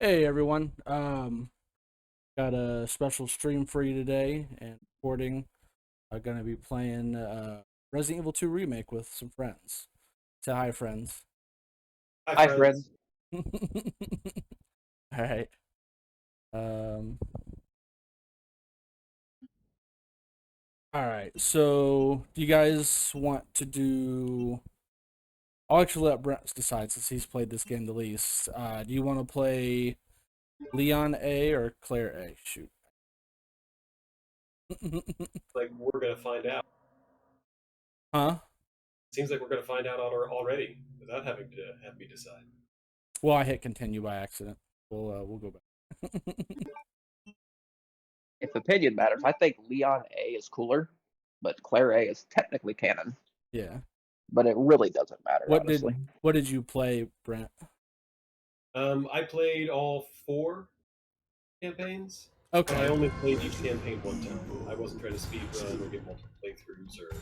Hey everyone. Got a special stream for you today and recording. I'm gonna be playing Resident Evil 2 remake with some friends. Say hi, friends. Hi, Hi, friends. friend. All right. Um. All right. So, do you guys want to do? I'll actually let Brent decide since he's played this game the least. Do you want to play Leon A or Claire A? Shoot. Like we're gonna find out. Huh? Seems like we're gonna find out already without having to have me decide. Well, I hit continue by accident. We'll go back. If opinion matters, I think Leon A is cooler, but Claire A is technically canon. Yeah. But it really doesn't matter, What honestly. did you play, Brent? I played all 4 campaigns. Okay. But I only played each campaign one time. I wasn't trying to speed run or get multiple playthroughs or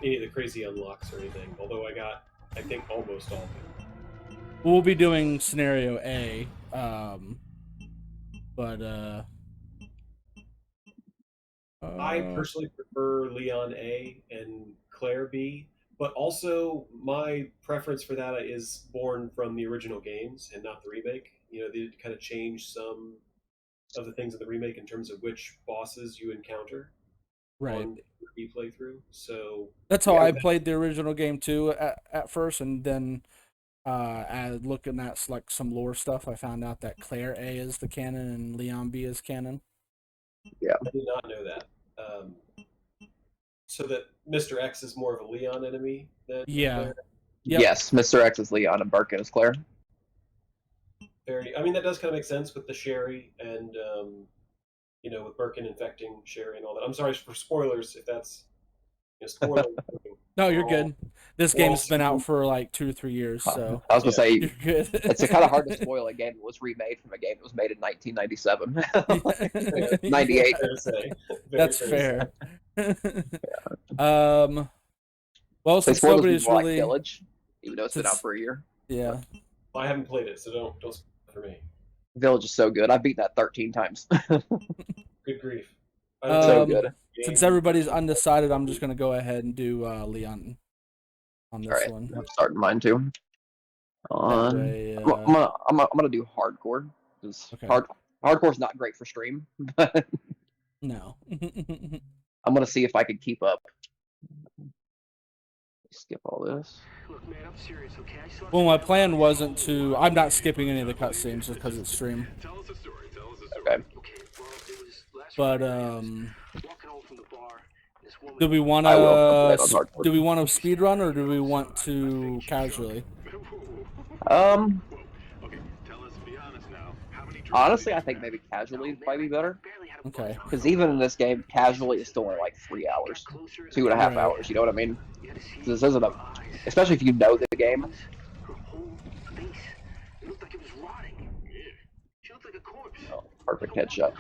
any of the crazy unlocks or anything. Although I got, I think, almost all of them. We'll be doing scenario A. But I personally prefer Leon A and Claire B, but also my preference for that is born from the original games and not the remake. You know, they did kind of change some of the things in the remake in terms of which bosses you encounter right. on the B playthrough. So That's how I played the original game too at first, and then looking at like some lore stuff, I found out that Claire A is the canon and Leon B is canon. Yeah. I did not know that. So that Mr. X is more of a Leon enemy than Claire? Yep. Yes, Mr. X is Leon and Birkin is Claire. I mean, that does kind of make sense with the Sherry and with Birkin infecting Sherry and all that. I'm sorry for spoilers if that's spoilers. No, you're good. This game's been out for like 2 or 3 years, so I was gonna say you're good. it's kind of hard to spoil a game that was remade from a game that was made in 1997. 98. That's fair. Well, They since spoiled nobody's like really Village, even though it's been out for a year. Yeah. Well, I haven't played it, so don't spoil it for me. Village is so good. I've beat that 13 times. Good grief. So good. Since everybody's undecided, I'm just gonna go ahead and do Leon on this one. I'm starting mine too. I'm gonna do hardcore because hardcore's not great for stream, but no. I'm gonna see if I can keep up. Skip all this. Look, man, I'm serious, okay? Well, my plan wasn't to. I'm not skipping any of the cutscenes just because it's stream. Tell us a story. Okay. Okay, well, it was last But walking home from the bar. Do we want to speed run or do we want to casually? Okay, tell us, be honest now. How many Honestly, I think maybe casually might be better. Okay. Because even in this game, casually is still only like 3 hours, 2.5 hours. You know what I mean? This isn't especially if you know the game. Her whole face, it looked like it was rotting. Yeah. She looked like a corpse. Oh, perfect headshot.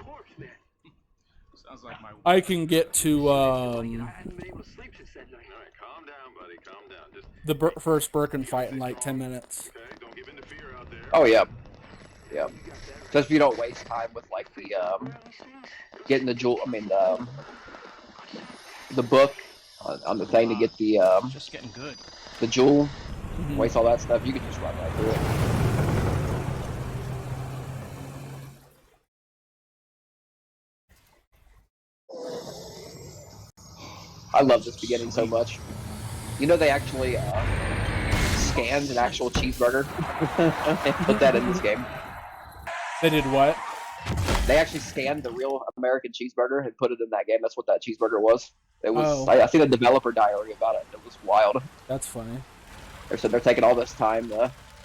Sounds like my I can get to I haven't been able to sleep since that night. All right, calm down, buddy. Calm down. Just the first Birkin fight in like 10 minutes. okay. Don't give in to fear out there. Oh yeah, yeah. Just if you don't waste time with like the getting the jewel. I mean the book on the thing to get the Just getting good. the jewel. Waste all that stuff. You can just run right through it. I love this beginning so much. You know they actually scanned an actual cheeseburger and put that in this game. They did what? They actually scanned the real American cheeseburger and put it in that game. That's what that cheeseburger was. It was. Oh. I seen a developer diary about it. It was wild. That's funny. They said they're taking all this time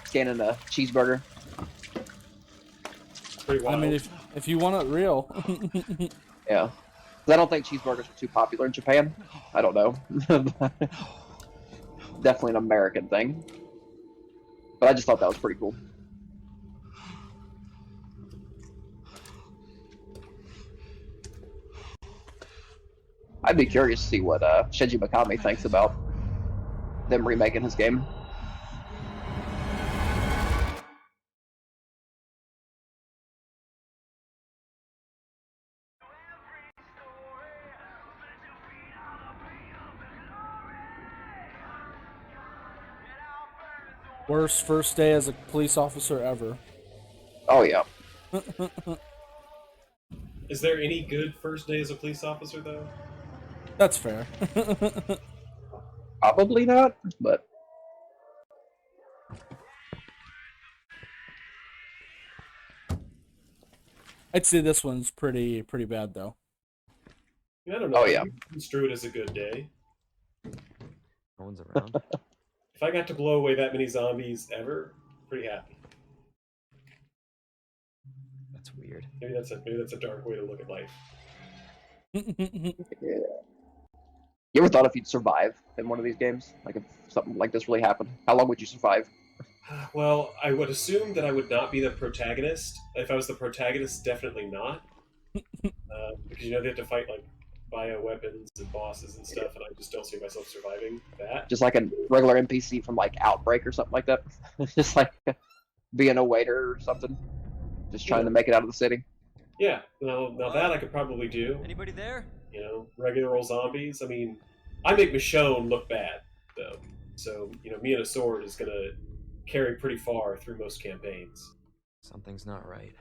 scanning a cheeseburger. Pretty wild. I mean, if you want it real. Yeah. I don't think cheeseburgers are too popular in Japan. I don't know. Definitely an American thing. But I just thought that was pretty cool. I'd be curious to see what Shinji Mikami thinks about them remaking his game. Worst first day as a police officer ever. Oh yeah. Is there any good first day as a police officer though? That's fair. Probably not, but I'd say this one's pretty bad though. I don't know. Oh, I yeah. would construe it as a good day. No one's around. If I got to blow away that many zombies ever, pretty happy. That's weird. Maybe that's a dark way to look at life. yeah. You ever thought if you'd survive in one of these games? Like if something like this really happened, how long would you survive? Well, I would assume that I would not be the protagonist. If I was the protagonist, definitely not. Because they have to fight like bioweapons and bosses and stuff, and I just don't see myself surviving that. Just like a regular NPC from like Outbreak or something like that. Just like being a waiter or something. Just trying to make it out of the city. Yeah, now that I could probably do. Anybody there? Regular old zombies. I mean, I make Michonne look bad, though. So, me and a sword is going to carry pretty far through most campaigns. Something's not right.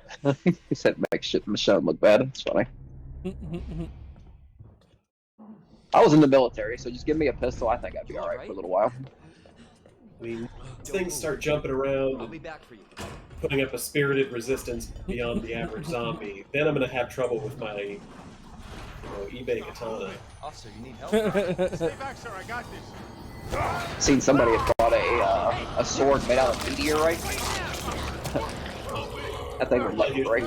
He said make shit Michonne look bad. It's funny. I was in the military, so just give me a pistol. I think I'd be alright for a little while. I mean, things start jumping around I'll be and back for you. putting up a spirited resistance beyond the average zombie. Then I'm going to have trouble with my eBay katana. Officer, you need help? Stay back, sir. I got this. Seen somebody had bought a sword made out of meteorite. That thing would let you break.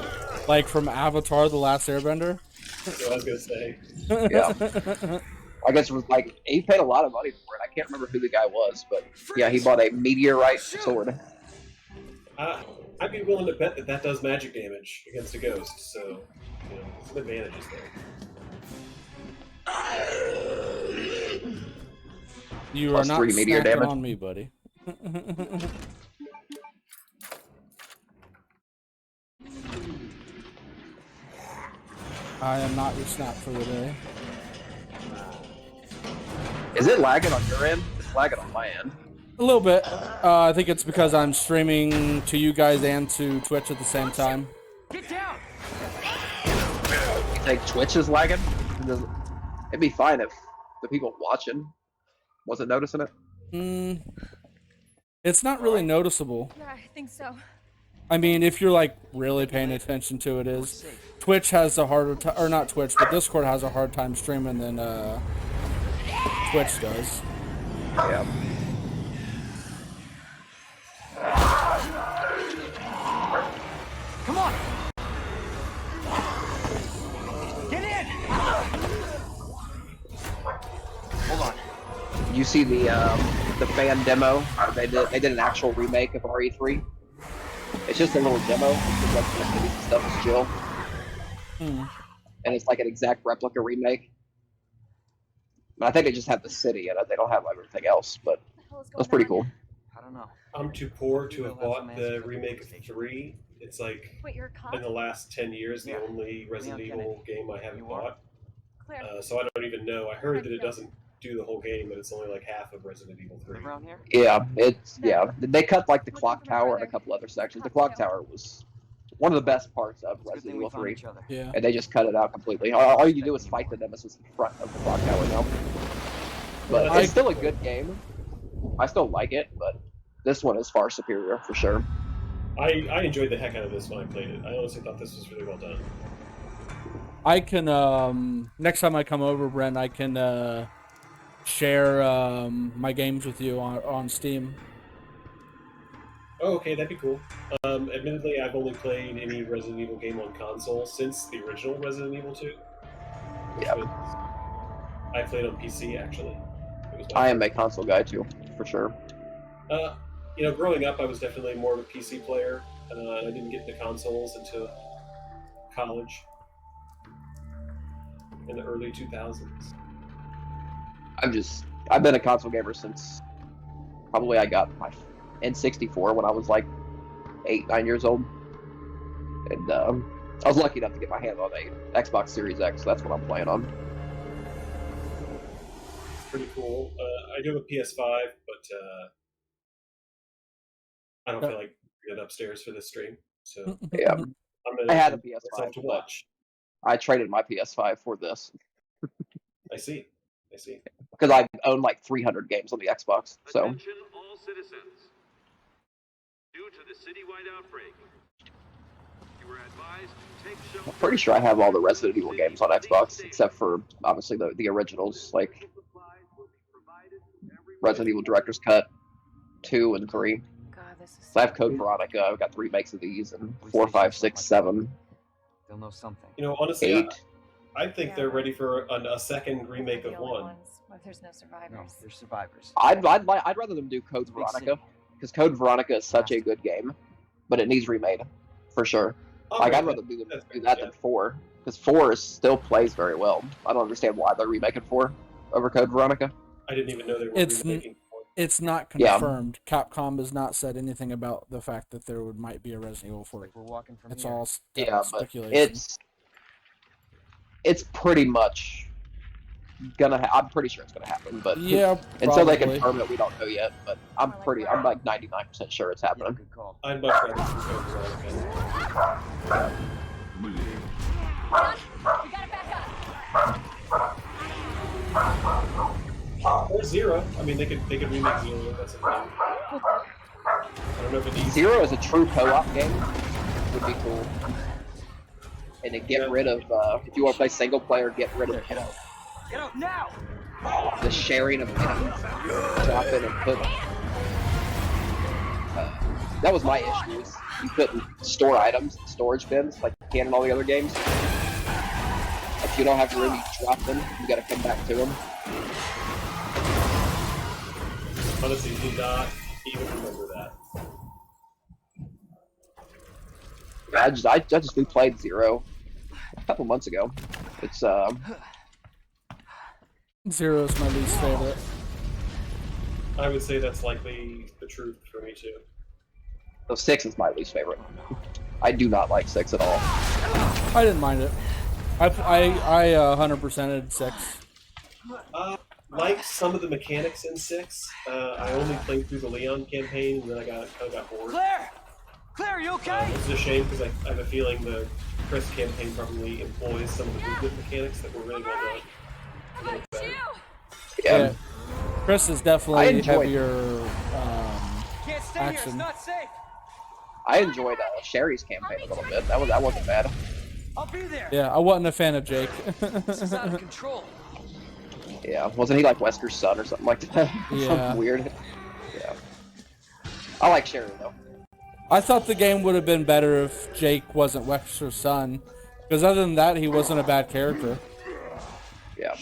Like from Avatar: The Last Airbender. That's what I was going to say. Yeah. I guess it was like he paid a lot of money for it. I can't remember who the guy was, but yeah, he bought a meteorite sword. I'd be willing to bet that does magic damage against a ghost, so some advantages there. You Plus are not 3 meteor snacking damage. on me, buddy. I am not your snack for the day. Is it lagging on your end? It's lagging on my end. A little bit. I think it's because I'm streaming to you guys and to Twitch at the same time. Get down! You think Twitch is lagging? It'd be fine if the people watching wasn't noticing it. It's not really noticeable. Yeah, I think so. I mean, if you're like really paying attention to it, is Twitch has a harder time, or not Twitch, but Discord has a hard time streaming than Twitch does. Yeah. Come on! Get in! Hold on. Did you see the fan demo? They did an actual remake of RE3. It's just a little demo. It's like the cities and stuff is chill. And it's like an exact replica remake. But I think they just have the city in it. They don't have everything else, but that's pretty cool. I don't know. I'm too poor to have bought the remake of 3. It's like, Wait, you're a cop? in the last 10 years, the Yeah. only Resident Leon Evil game I haven't You are? bought. Claire. So I don't even know. I heard that it doesn't do the whole game, but it's only like half of Resident Evil 3. Live around here? Yeah. They cut like the clock tower and a couple other sections. The clock tower was one of the best parts of It's a good Resident thing we Evil found 3. each other. Yeah. And they just cut it out completely. All you do is fight the nemesis in front of the clock tower now. But it's still a good game. I still like it, but this one is far superior for sure. I enjoyed the heck out of this when I played it. I honestly thought this was really well done. I can next time I come over, Brent, I can share my games with you on Steam. Oh, okay, that'd be cool. Admittedly, I've only played any Resident Evil game on console since the original Resident Evil 2. Yeah. I played on PC, actually. It was I am a console guy too, for sure. Growing up, I was definitely more of a PC player. And I didn't get into consoles until college in the early 2000s. I've been a console gamer since probably I got my N64 when I was like 8, 9 years old. And I was lucky enough to get my hand on a Xbox Series X. That's what I'm playing on. Pretty cool. I do have a PS5, but I don't feel like bringing it upstairs for this stream, so Yeah, I'm gonna I had a myself PS5, to but watch. I traded my PS5 for this I see. I see. because I own like 300 games on the Xbox. So Attention all citizens. Due to the citywide outbreak, you were advised to take shelter. I'm pretty sure I have all the Resident Evil games on Xbox, except for obviously the originals, like Resident Evil Director's Cut 2 and 3. God, this is So I have Code Veronica. I've got 3 remakes of these, and 4, 5, 6, 7, They'll know something. You know, honestly, 8. I think Yeah, they're but ready for a second remake the of only 1. ones. What if there's no No, survivors? they're survivors. I'd rather them do Code Big Veronica, city. because Code Veronica is such a good game, but it needs remade for sure. Like I'd rather do that than 4, because 4 still plays very well. I don't understand why they're remaking 4 over Code Veronica. I didn't even know they were It's remaking 4. It's not Yeah. confirmed. Capcom has not said anything about the fact that there might be a Resident Evil 4. We're walking from It's here. all Yeah, but speculation. it's pretty much gonna. I'm pretty sure it's gonna happen, but Yeah, until they probably. confirm it, we don't know yet. But I'm like 99% sure it's Yeah, happening. good call. I'd much rather see Code Veronica. Or 0. I mean, they could remake 0. That's a thing. I don't know if it needs. 0 is a true co-op game. Would be cool. And then get rid of if you want to play single player, get rid of Get out now! the sharing of items. Drop in and put. That was my issue. Is you couldn't store items in storage bins like you can in all the other games. If you don't have room, you drop them. You got to come back to them. Honestly, do not even remember that. I just replayed 0 a couple months ago. It's 0 is my least favorite. I would say that's likely the truth for me too. so 6 is my least favorite. I do not like 6 at all. I didn't mind it. I 100%ed 6. Like some of the mechanics in 6, I only played through the Leon campaign, and then I kind of got bored. Claire! Claire, you okay? It's a shame because I have a feeling the Chris campaign probably employs some of the movement mechanics that were really well done. A little better. Yeah. Chris is I definitely enjoyed- heavier. Can't stay here, it's Action. not safe. I enjoyed Sherry's campaign a little bit. That wasn't bad. I'll be there. Yeah, I wasn't a fan of Jake. This is out of control. Yeah, wasn't he like Wesker's son or something like that? Yeah. Something weird. Yeah. I like Sherry though. I thought the game would have been better if Jake wasn't Wexter's son, because other than that, he wasn't a bad character. Yeah.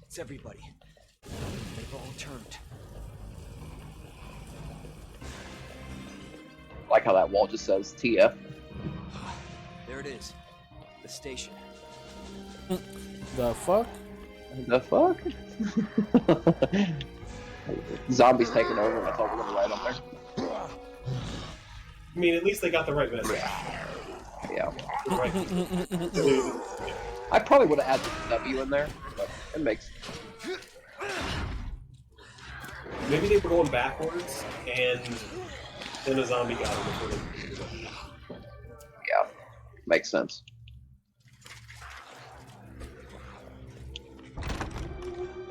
It's everybody. They've all turned. Like how that wall just says TF. There it is. The station. The fuck? The fuck? Zombies taking over. That's all we're gonna write on there. I mean, at least they got the right message. Yeah. The right- I probably would have added the W in there, but it makes. Maybe they were going backwards, and then a zombie got them before they could do that. Yeah. Makes sense.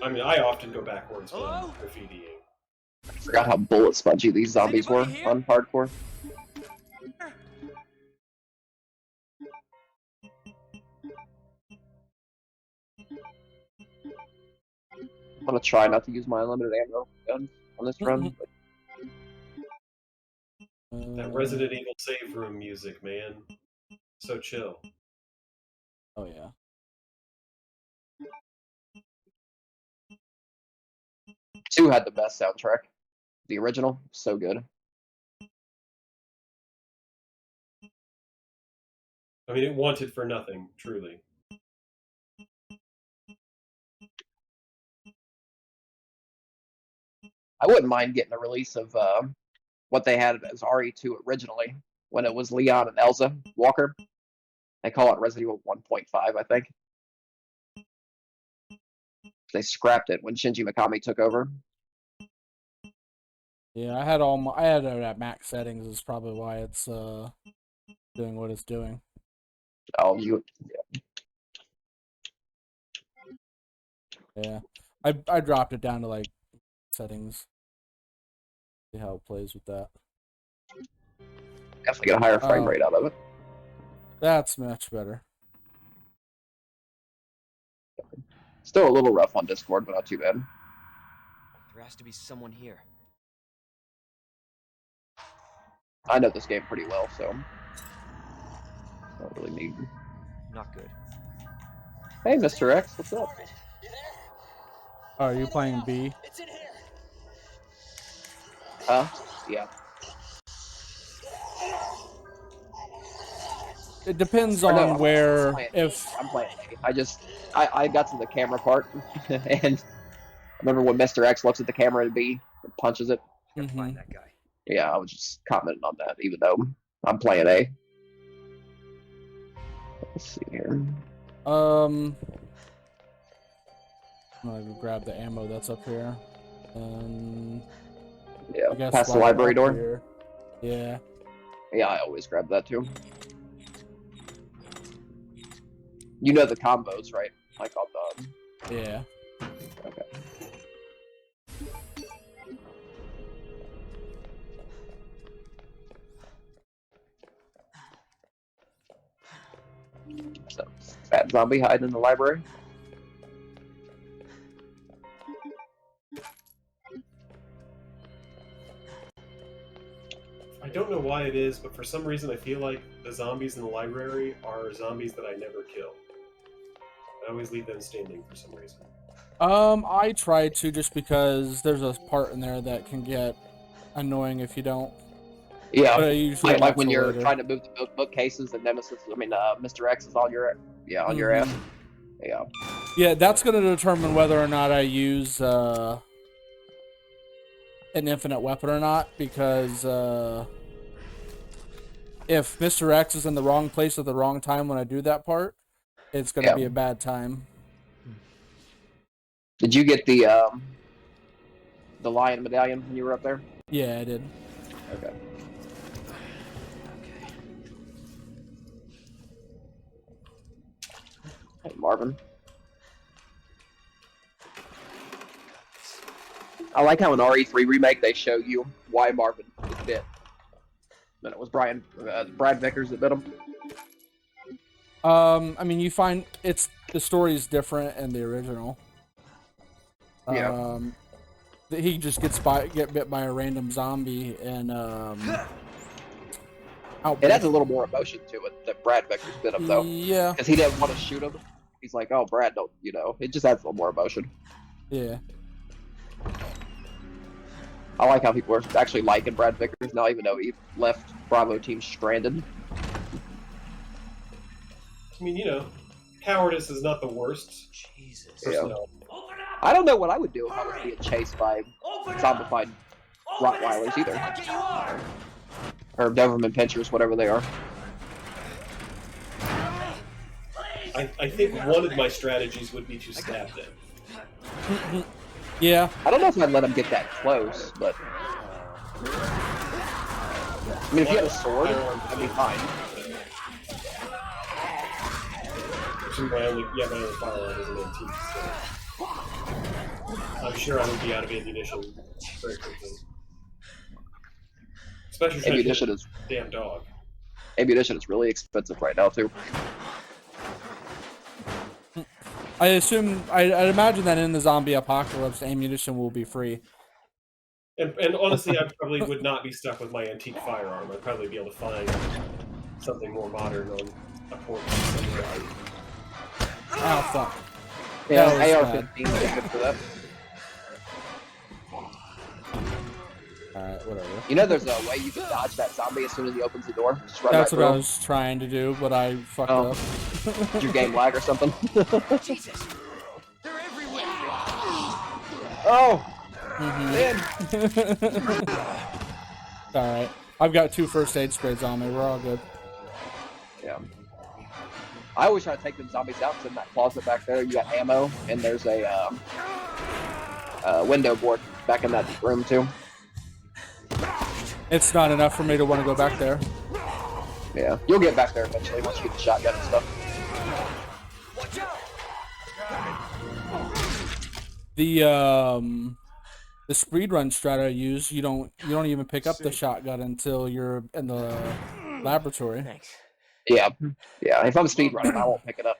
I mean, I often go backwards when I'm Hello? graffitiing. I forgot how bullet spongy these zombies were Anybody here? on hardcore. I'm gonna try not to use my unlimited ammo gun on this run. But That Resident Evil save room music, man. So chill. Oh yeah. Two had the best soundtrack. The original, so good. I mean, it wanted for nothing, truly. I wouldn't mind getting a release of what they had as RE2 originally, when it was Leon and Elsa Walker. They call it Resident Evil 1.5, I think. They scrapped it when Shinji Mikami took over. Yeah, I had it at max settings. Is probably why it's doing what it's doing. Oh, you. Yeah, I dropped it down to like settings. See how it plays with that. Definitely get a higher frame rate out of it. That's much better. Still a little rough on Discord, but not too bad. There has to be someone here. I know this game pretty well, so don't really need. Not good. Hey, Mr. X, what's up? Oh, are you playing B? It's in here. Huh? Yeah. It depends Or no, on I'm where. playing If I'm playing A. I got to the camera part, and I remember when Mr. X looks at the camera and B and punches it. Gotta find that guy. Yeah, I was just commenting on that, even though I'm playing A. Let's see here. I'm gonna grab the ammo that's up here, and I Yeah, guess past the while we're library up door. here- Yeah. Yeah, I always grab that too. You know the combos, right? Like on the. Yeah. Okay. So, fat zombie hiding in the library. I don't know why it is, but for some reason I feel like the zombies in the library are zombies that I never kill. I always leave them standing for some reason. I try to just because there's a part in there that can get annoying if you don't. Yeah, But I usually like watch when it you're later. trying to move the bookcases and Nemesis. Mr. X is on your your ass. Yeah. Yeah, that's gonna determine whether or not I use an infinite weapon or not, because if Mr. X is in the wrong place at the wrong time when I do that part, it's gonna be a bad time. Did you get the lion medallion when you were up there? Yeah, I did. Okay. Hey, Marvin. I like how in RE3 remake they show you why Marvin was bit. Then it was Brad Vickers that bit him. I mean, you find the story is different in the original. Yeah. He just get bit by a random zombie, and it has a little more emotion to it than Brad Vickers bit him, though. Yeah. Because he didn't want to shoot him. He's like, oh, Brad, don't, it just adds a little more emotion. Yeah. I like how people are actually liking Brad Vickers now, even though he left Bravo team stranded. I mean, cowardice is not the worst. Jesus. Yeah. I don't know what I would do if I was being chased by zombified Rottweilers either. Or Doberman Pinschers, whatever they are. I think one of my strategies would be to stab them. Yeah. I don't know if I'd let him get that close, but... I mean, if you had a sword, that'd be fine. My only firearm is an antique, so I'm sure I would be out of ammunition very quickly. Especially trying to shoot a damn dog. Ammunition is really expensive right now, too. I'd imagine that in the zombie apocalypse, ammunition will be free. And honestly, I probably would not be stuck with my antique firearm. I'd probably be able to find something more modern on a port somewhere. Oh, fuck. Yeah, AR-15 is good for that. Alright, whatever. There's a way you can dodge that zombie as soon as he opens the door. Just run That's right what I through. was trying to do, but I fucked up. Did your game lag or something? Jesus. They're everywhere. Oh! Man. Alright. I've got 2 first aid sprays on me. We're all good. Yeah. I always try to take them zombies out, because in that closet back there, you got ammo, and there's a window board back in that room, too. It's not enough for me to want to go back there. Yeah, you'll get back there eventually once you get the shotgun and stuff. The speed run strat I use, you don't even pick up the shotgun until you're in the laboratory. Thanks. Yeah, yeah. If I'm speedrunning, I won't pick it up.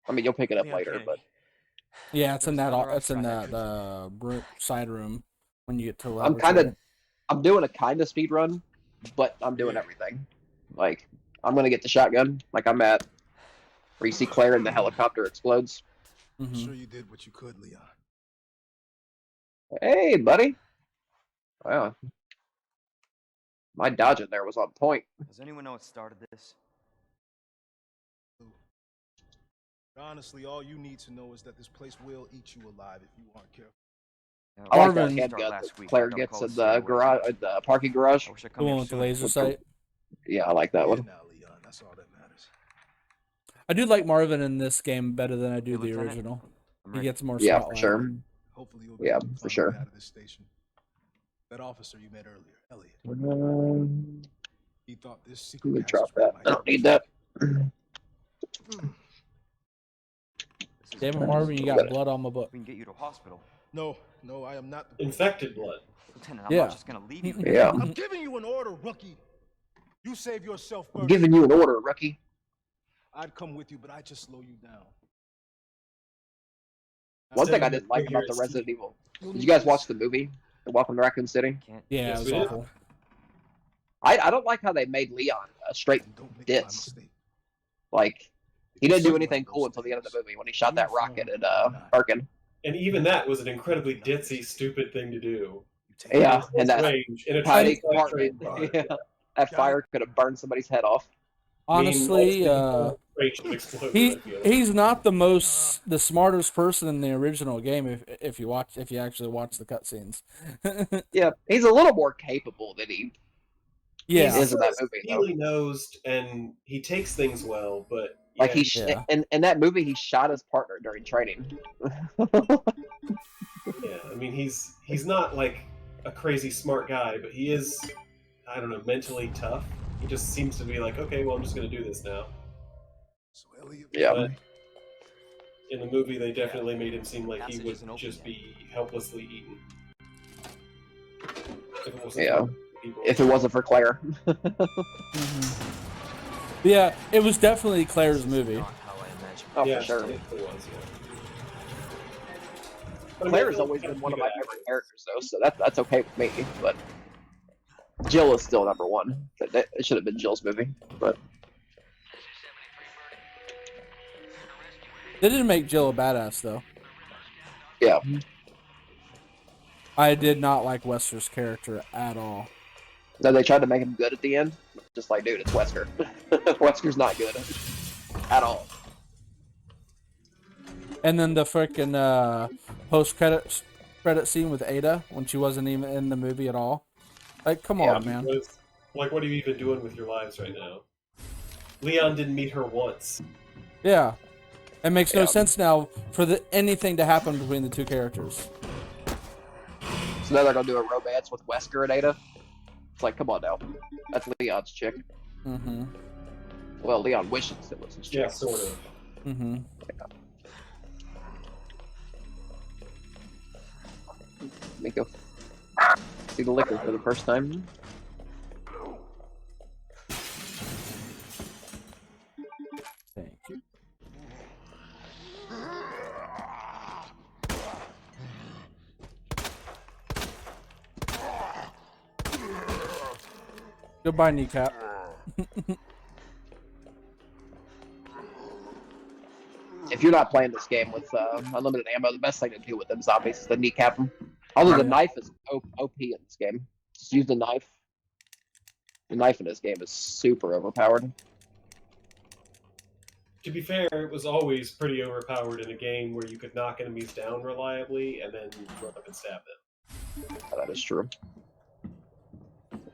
I mean, you'll pick it up Leon later, Kennedy. but Yeah, it's in that There's it's in another that side room when you get to the I'm laboratory. doing a kind of speed run, but I'm doing everything. Like, I'm gonna get the shotgun, like I'm at where you see Claire and the helicopter explodes. I'm sure you did what you could, Leon. Hey, buddy. Wow. My dodging there was on point. Does anyone know what started this? Honestly, all you need to know is that this place will eat you alive if you aren't careful. I like that Marvin- handgun that Claire gets in the garage, the parking garage. I wish I The one with the laser With sight. Yeah, I like that one. Now, Leon, that's all that matters. I do like Marvin in this game better than I do Hey, the Lieutenant. original. I'm He ready. gets more Yeah, for spotlight. sure. Hopefully you'll be Yeah, able to for find a sure. way out of this station. That officer you met earlier, Elliot, he thought this Let secret me drop passageway that. might I don't need that. This is Damn it, close. Marvin, you got blood on my book. We can get you to hospital. No, I am not the Infected blood. Lieutenant, I'm Yeah. not just gonna leave you. Yeah. I'm giving you an order, rookie. You save yourself I'm first. giving you an order, rookie. I'd come with you, but I'd just slow you down. One thing I Instead of didn't like figure about the it's- Resident Evil. Did you guys watch the movie, The Welcome to Raccoon City? Can't. Yeah, Yes, it we was did. awful. I don't like how they made Leon a straight Don't make my ditz. mistake. Like, he didn't do Certain anything those cool until the end of the things. movie when he shot that rocket at Uniform, Birkin. And even that was an incredibly ditzy, stupid thing to do. You take Yeah, It was and that strange. In a tiny train compartment. car. Yeah. That fire could have burned somebody's head off. Honestly, the train should have exploded, I feel. he's not the smartest person in the original game if you actually watch the cutscenes. Yeah, he's a little more capable than he Yeah. is in that movie, though. Healy nosed and he takes things well, but Like yeah, in that movie, he shot his partner during training. yeah. I mean, he's not like a crazy smart guy, but he is, I don't know, mentally tough. He just seems to be like, okay, well, I'm just going to do this now. So Elliot, Yeah. But in the movie, they definitely made him seem like he Passage would isn't open just yet. be helplessly eaten. If it wasn't Yeah. for people. If it wasn't for Claire. Yeah, it was definitely Claire's movie. Not how I imagined. Oh, Yeah, for sure. it was, yeah. But I mean, Claire's I feel always like been one of my that's favorite characters, though, so that's okay with me. But Jill is still number one. It should have been Jill's movie, but They didn't make Jill a badass though. yeah. I did not like Wester's character at all. No, they tried to make him good at the end. Just like, dude, it's Wesker. Wesker's not good at all. And then the freaking post credit scene with Ada when she wasn't even in the movie at all. Like, come Yeah. on, man. Like, what are you even doing with your lives right now? Leon didn't meet her once. Yeah, it makes no Yeah. sense now for anything to happen between the two characters. So now they're gonna do a romance with Wesker and Ada. It's like, come on now, that's Leon's chick. Mm-hmm. Well, Leon wishes it was his chick. Yeah, sort of. Mm-hmm. Let me go see the liquor for the first time. Thank you. Goodbye, kneecap. If you're not playing this game with unlimited ammo, the best thing to do with them zombies is to kneecap them. Although the knife is OP in this game. Just use the knife. The knife in this game is super overpowered. To be fair, it was always pretty overpowered in a game where you could knock enemies down reliably and then run up and stab them. That is true.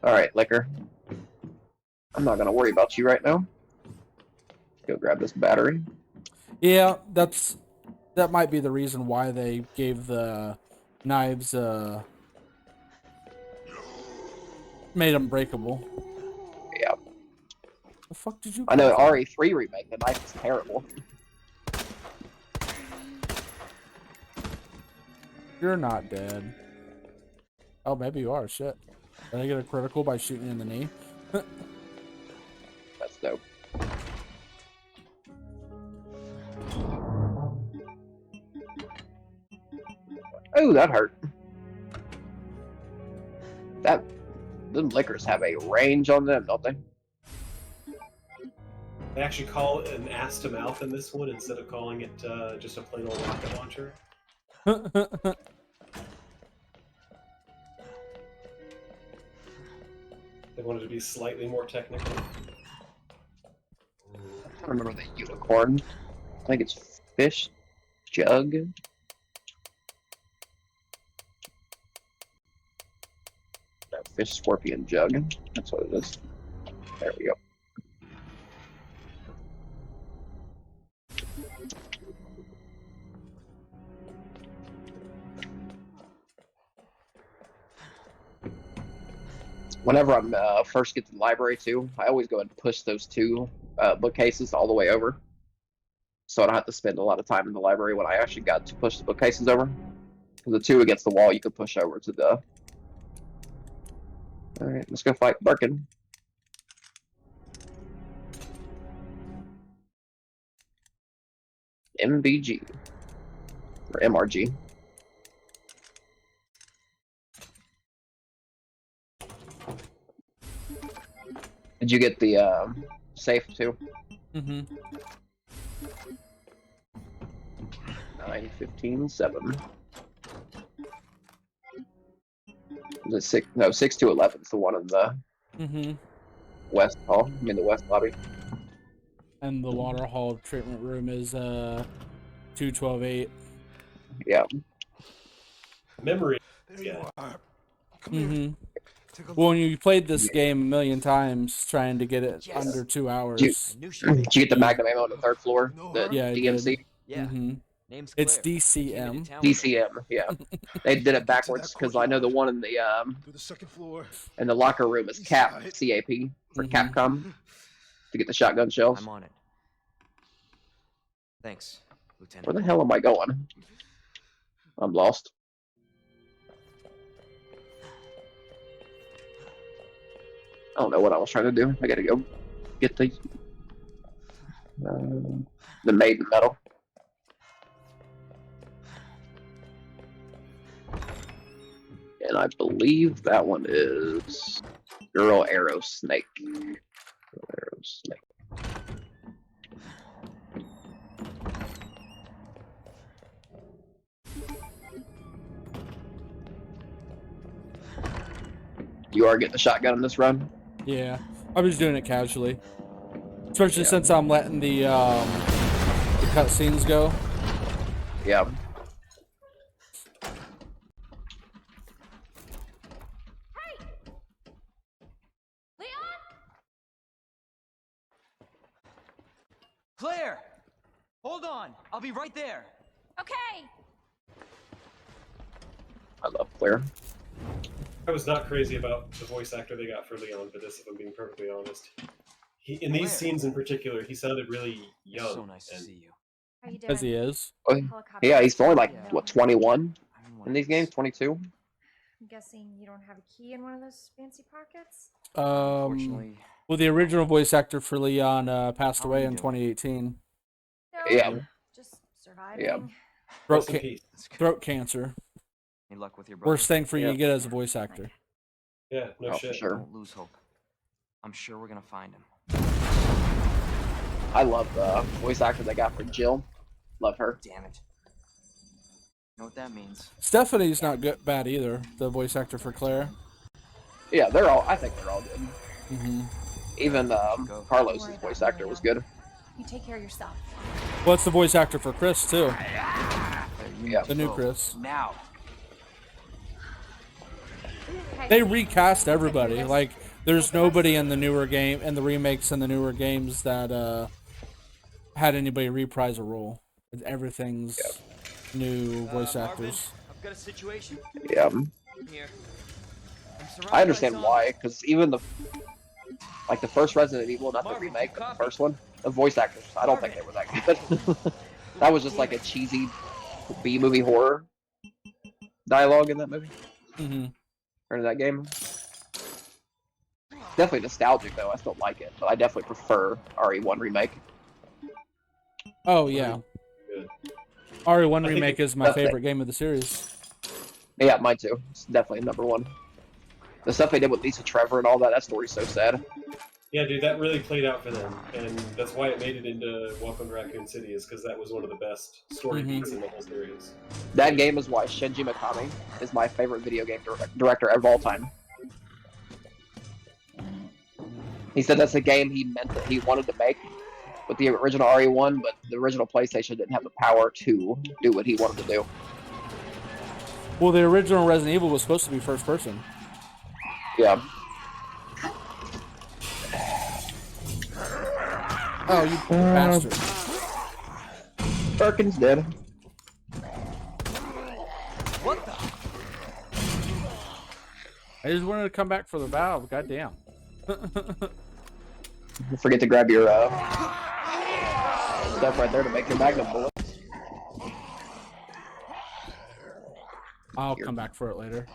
Alright, Liquor. I'm not gonna worry about you right now. Go grab this battery. Yeah, that might be the reason why they gave the knives Made them breakable. Yeah. The fuck did you? I know come from? RE3 remake, the knife is terrible. You're not dead. Oh, maybe you are. Shit. Did I get a critical by shooting you in the knee? That's dope. Oh, that hurt. Them liquors have a range on them, don't they? They actually call it an ass to mouth in this one instead of calling it just a plain old rocket launcher. They wanted to be slightly more technical. I don't remember the unicorn. I think it's fish jug. No, fish scorpion jug. That's what it is. There we go. Whenever I'm first get to the library too, I always go and push those two bookcases all the way over, so I don't have to spend a lot of time in the library when I actually got to push the bookcases over. Because the two against the wall, you could push over to the. All right, let's go fight Birkin. MBG or MRG. Did you get the safe too? Mm-hmm. 9, 15, 7. Is it 6? No, 6 to 11 is the one in the west hall. I mean the west lobby. And the water hall treatment room is 212-8. Yeah. Memory. There you are. Come Mm-hmm. here. Take a Well, look. you played this game a million times trying to get it under 2 hours. Did you get the magnum ammo on the 3rd floor? The Yeah, I DMC? did. Yeah. Mm-hmm. Name's Claire. It's DCM. DCM, yeah. They did it backwards because I know the one in the To the 2nd floor. in the locker room is CAP, CAP for Capcom to get the shotgun shells. I'm on it. Thanks, Lieutenant. Where the hell am I going? I'm lost. I don't know what I was trying to do. I gotta go get the maiden medal. And I believe that one is Girl Arrow Snake. Girl Arrow Snake. You are getting the shotgun in this run? Yeah, I'm just doing it casually. Especially since I'm letting the cutscenes go. Yeah. Leon? Claire! Hold on! I'll be right there! Okay. I love Claire. I was not crazy about the voice actor they got for Leon for this, if I'm being perfectly honest. In these scenes in particular, he sounded really young. So nice to see you. How you doing? As he is. Yeah, he's only like, what, 21 in these games? 22? I'm guessing you don't have a key in one of those fancy pockets? Unfortunately, Well, the original voice actor for Leon passed How are away you in doing? 2018. No, Yeah. just surviving. Yeah. Throat, Rest in peace. throat cancer. any luck with your brother? Worst thing for you Yeah. to get as a voice actor. Yeah, no Oh, for shit. sure. Don't lose hope. I'm sure we're gonna find him. I love the voice actor they got for Jill. Love her. Damn it. You know what that means? Stephanie's not good, bad either. The voice actor for Claire. Yeah, I think they're all good. Even Carlos's voice actor was good. You take care of yourself. Well, it's the voice actor for Chris too. Claire, you Yeah. need to The new go. Chris. Now. Hey, They recast everybody. Like, there's nobody in the newer game and the remakes and the newer games that had anybody reprise a role. Everything's new voice actors. I've got a situation Yeah. here. I understand why, because even the first Resident Evil, not the Marvin, remake, you but the copy? first one, the voice actors, I don't think they were that good. That was just like a cheesy B-movie horror dialogue in that movie, Mm-hmm. or in that game. Definitely nostalgic though. I still like it, but I definitely prefer RE1 remake. Oh yeah, Good. RE1 I think remake is my That's it. favorite game of the series. Yeah, mine too. It's definitely number one. The stuff they did with Lisa Trevor and all that story's so sad. Yeah, dude, that really played out for them, and that's why it made it into Welcome to Raccoon City, is because that was one of the best story beats in the whole series. That game is why Shinji Mikami is my favorite video game director of all time. He said that's a game he meant that he wanted to make with the original RE1, but the original PlayStation didn't have the power to do what he wanted to do. Well, the original Resident Evil was supposed to be first person. Yeah. Oh, you bastard. Perkins did. What the? I just wanted to come back for the valve. Goddamn. Forget to grab your stuff right there to make your magnum bullets. I'll come back for it later.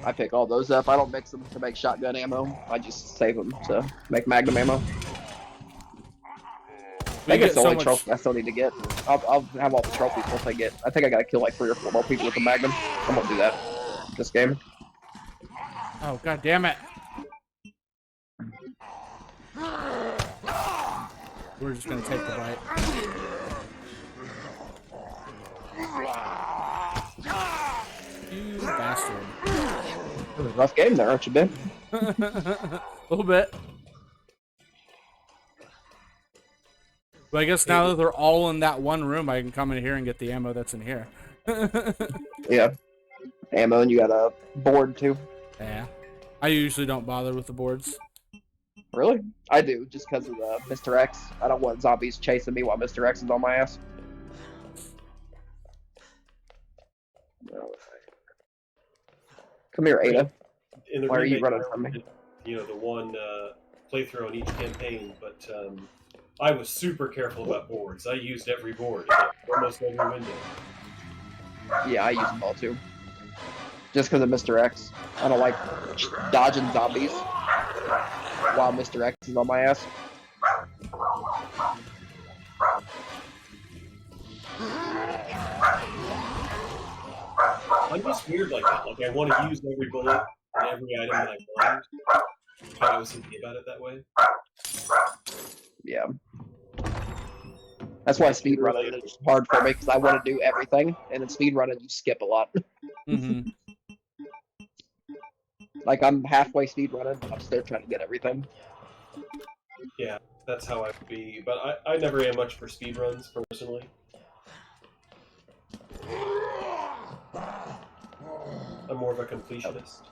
I pick all those up. I don't mix them to make shotgun ammo. I just save them to make magnum ammo. I think it's the only trophy I still need to get. I'll have all the trophies once I get. I think I gotta kill like 3 or 4 more people with the magnum. I'm gonna do that this game. Oh, god damn it. We're just gonna take the bite. You bastard. It was a rough game there, aren't you, Ben? A little bit. But I guess now that they're all in that one room, I can come in here and get the ammo that's in here. Yeah. Ammo, and you got a board too. Yeah. I usually don't bother with the boards. Really? I do, just because of Mr. X. I don't want zombies chasing me while Mr. X is on my ass. Come here, Ada. In the Why are you remake, running from me? You know, the one playthrough on each campaign, but I was super careful about boards. I used every board, almost every window. Yeah, I use them all too. Just because of Mr. X. I don't like dodging zombies while Mr. X is on my ass. I'm just weird like that. Like, I want to use every bullet and every item that I find. I was thinking about it that way. Yeah. That's why speedrunning is hard for me, because I want to do everything, and in speedrunning you skip a lot. Mm-hmm. Like, I'm halfway speedrunning, but I'm still trying to get everything. Yeah, that's how I would be. But I never am much for speedruns, personally. I'm more of a completionist.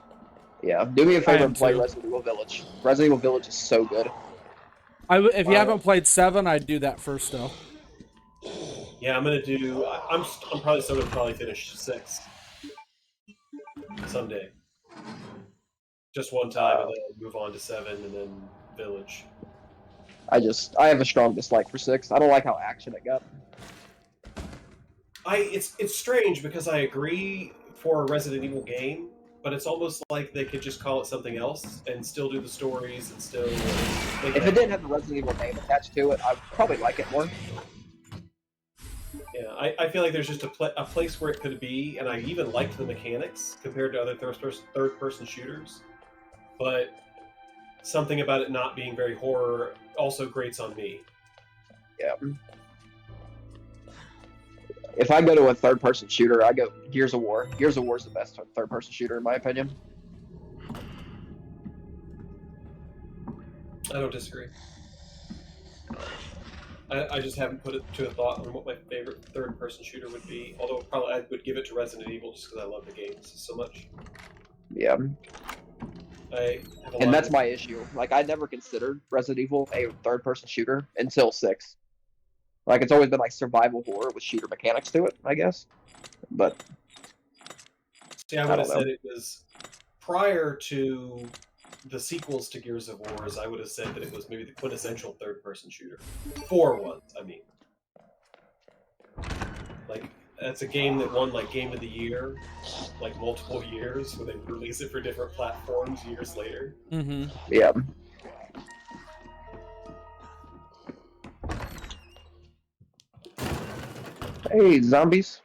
Yeah, do me a favor am and play too. Resident Evil Village. Resident Evil Village is so good. If you haven't played 7, I'd do that first, though. Yeah, I'm gonna do. I'm probably still gonna finish 6 someday. Just one time, and then move on to 7, and then Village. I have a strong dislike for 6. I don't like how action it got. It's strange because I agree for a Resident Evil game, but it's almost like they could just call it something else and still do the stories and still. If it didn't have the Resident Evil name attached to it, I'd probably like it more. Yeah, I feel like there's just a place where it could be, and I even liked the mechanics compared to other third-person shooters, but something about it not being very horror also grates on me. Yeah. If I go to a third-person shooter, I go Gears of War. Gears of War is the best third-person shooter, in my opinion. I don't disagree. I just haven't put it to a thought on what my favorite third-person shooter would be. Although probably I would give it to Resident Evil just because I love the games so much. Yeah. And that's my issue. Like, I never considered Resident Evil a third-person shooter until 6. Like, it's always been like survival horror with shooter mechanics to it, I guess. But See, I I would don't have said know. it was prior to the sequels to Gears of Wars. I would have said that it was maybe the quintessential third-person shooter. 4 ones, I mean. Like, that's a game that won, like, Game of the Year, like, multiple years, where they release it for different platforms years later. Mm-hmm. Yeah. Hey, zombies.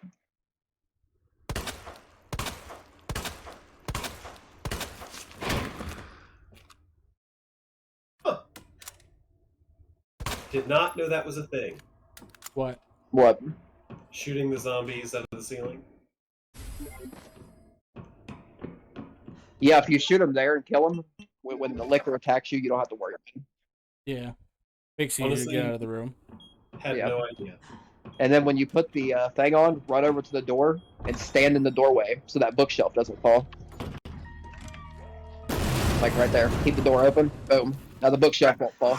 Huh. Did not know that was a thing. What? What? Shooting the zombies out of the ceiling. Yeah, if you shoot them there and kill them, when the liquor attacks you, you don't have to worry about it. Yeah. Makes it easier to Honestly, get out of the room. Had Yeah. no idea. And then when you put the thing on, run over to the door and stand in the doorway so that bookshelf doesn't fall. Like right there. Keep the door open. Boom. Now the bookshelf won't fall.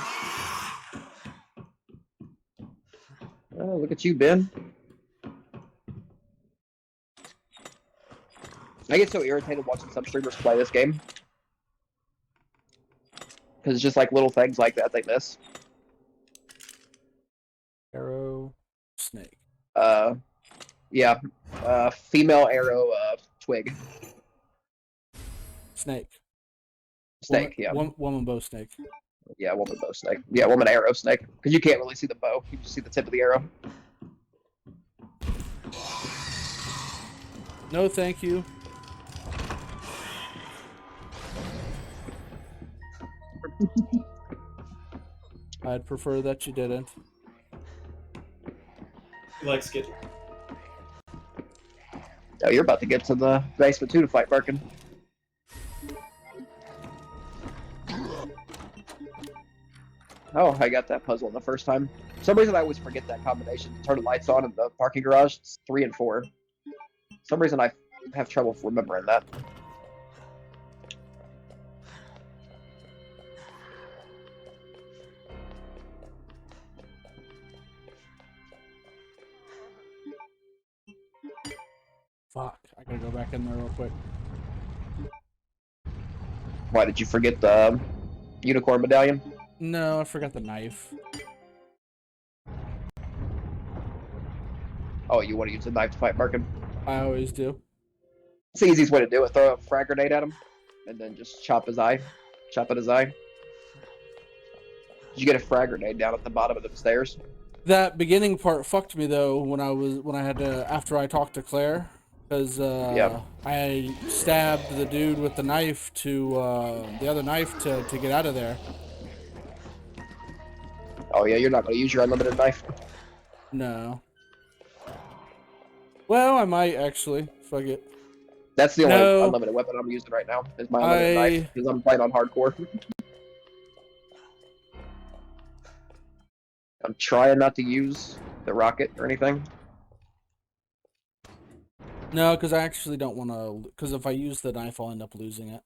Oh, look at you, Ben. I get so irritated watching some streamers play this game. Because it's just like little things like that they miss. Arrow, snake. Yeah. Female arrow, twig. Snake. Snake, yeah. Woman bow snake. Yeah, woman bow snake. Yeah, woman arrow snake. Because you can't really see the bow. You just see the tip of the arrow. No, thank you. I'd prefer that you didn't. He likes getting. Oh, you're about to get to the basement too to fight Birkin. Oh, I got that puzzle the first time. For some reason, I always forget that combination. Turn the lights on in the parking garage. It's 3 and 4. For some reason, I have trouble remembering that. Fuck. I gotta go back in there real quick. Why did you forget the unicorn medallion? No, I forgot the knife. Oh, you want to use the knife to fight Birkin? I always do. It's the easiest way to do it. Throw a frag grenade at him, and then just chop his eye. Chop at his eye. Did you get a frag grenade down at the bottom of the stairs? That beginning part fucked me though when I had to after I talked to Claire because I stabbed the dude with the knife to the other knife to get out of there. Oh yeah, you're not going to use your unlimited knife. No. Well, I might actually. Fuck it. That's the only No. unlimited weapon I'm using right now. Is my unlimited knife because I'm playing on hardcore. I'm trying not to use the rocket or anything. No, because I actually don't want to. Because if I use the knife, I'll end up losing it.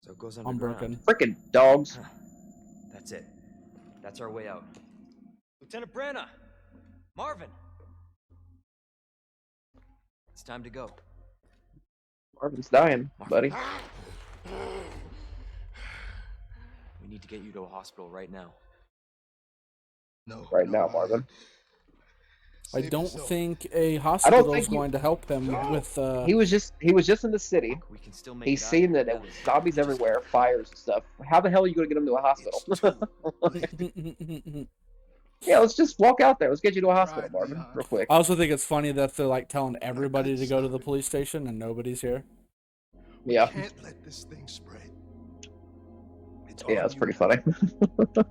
So it goes I'm underground. broken. Frickin' dogs. That's it. That's our way out. Lieutenant Branna! Marvin! It's time to go. Marvin's dying, buddy. We need to get you to a hospital right now. No. Right no, now, Marvin. I Save don't yourself. think a hospital think is you- going to help him with. He was just in the city. We can still make He's it out seen here that there together. was zombies everywhere, fires and stuff. How the hell are you going to get him to a hospital? Yeah, let's just walk out there. Let's get you to a hospital, Right, Marvin, Leon. real quick. I also think it's funny that they're like telling everybody to go to the police station and nobody's here. Yeah, Can't let this thing spread. It's yeah, on that's you pretty now. funny.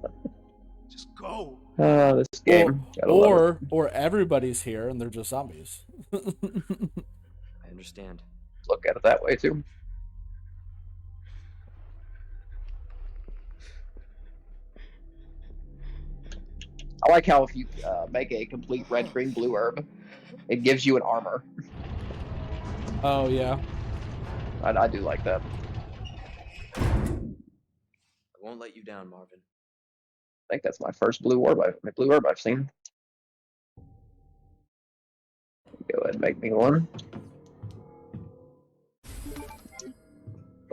Just go. This game. Gotta love it. Or everybody's here and they're just zombies. I understand. Look at it that way too. I like how if you make a complete red, green, blue herb, it gives you an armor. Oh yeah. I do like that. I won't let you down, Marvin. I think that's my first blue herb I've seen. Go ahead and make me one.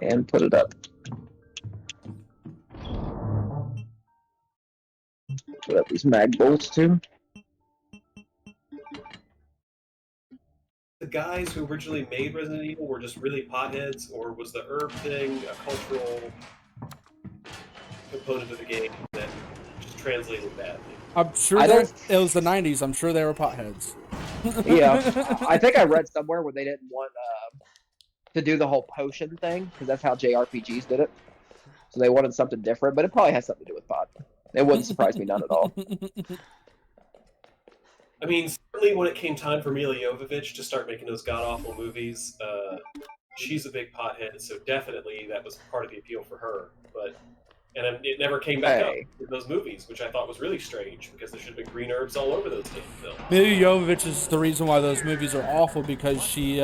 And put it up. Put up these mag bolts too. The guys who originally made Resident Evil were just really potheads, or was the herb thing a cultural component of the game that just translated badly? I'm sure it was the 90s. I'm sure they were potheads. Yeah, I think I read somewhere where they didn't want to do the whole potion thing because that's how JRPGs did it. So they wanted something different, but it probably has something to do with pot. It wouldn't surprise me none at all. I mean, certainly when it came time for Mila Jovovich to start making those god-awful movies, she's a big pothead, so definitely that was part of the appeal for her. And it never came back up in those movies, which I thought was really strange, because there should have been green herbs all over those damn films. Mila Jovovich is the reason why those movies are awful, because she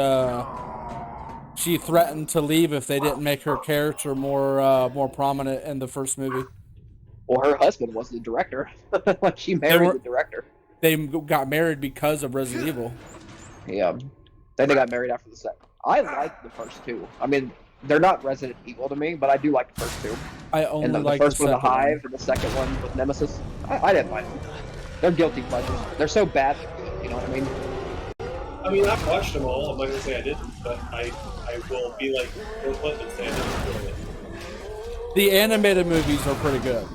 threatened to leave if they didn't make her character more prominent in the first movie. Well, her husband was the director. Like, she married the director. They got married because of Resident Evil. Yeah. Then they got married after the second. I like the first two. I mean, they're not Resident Evil to me, but I do like the first two. I only like the first one, the Hive, one. and the second one with Nemesis. I didn't like them. They're guilty pleasures. They're so bad, you know what I mean? I mean, I've watched them all. I'm not going to say I didn't, but I will be like Bill Clinton and say I never enjoyed it. The animated movies are pretty good.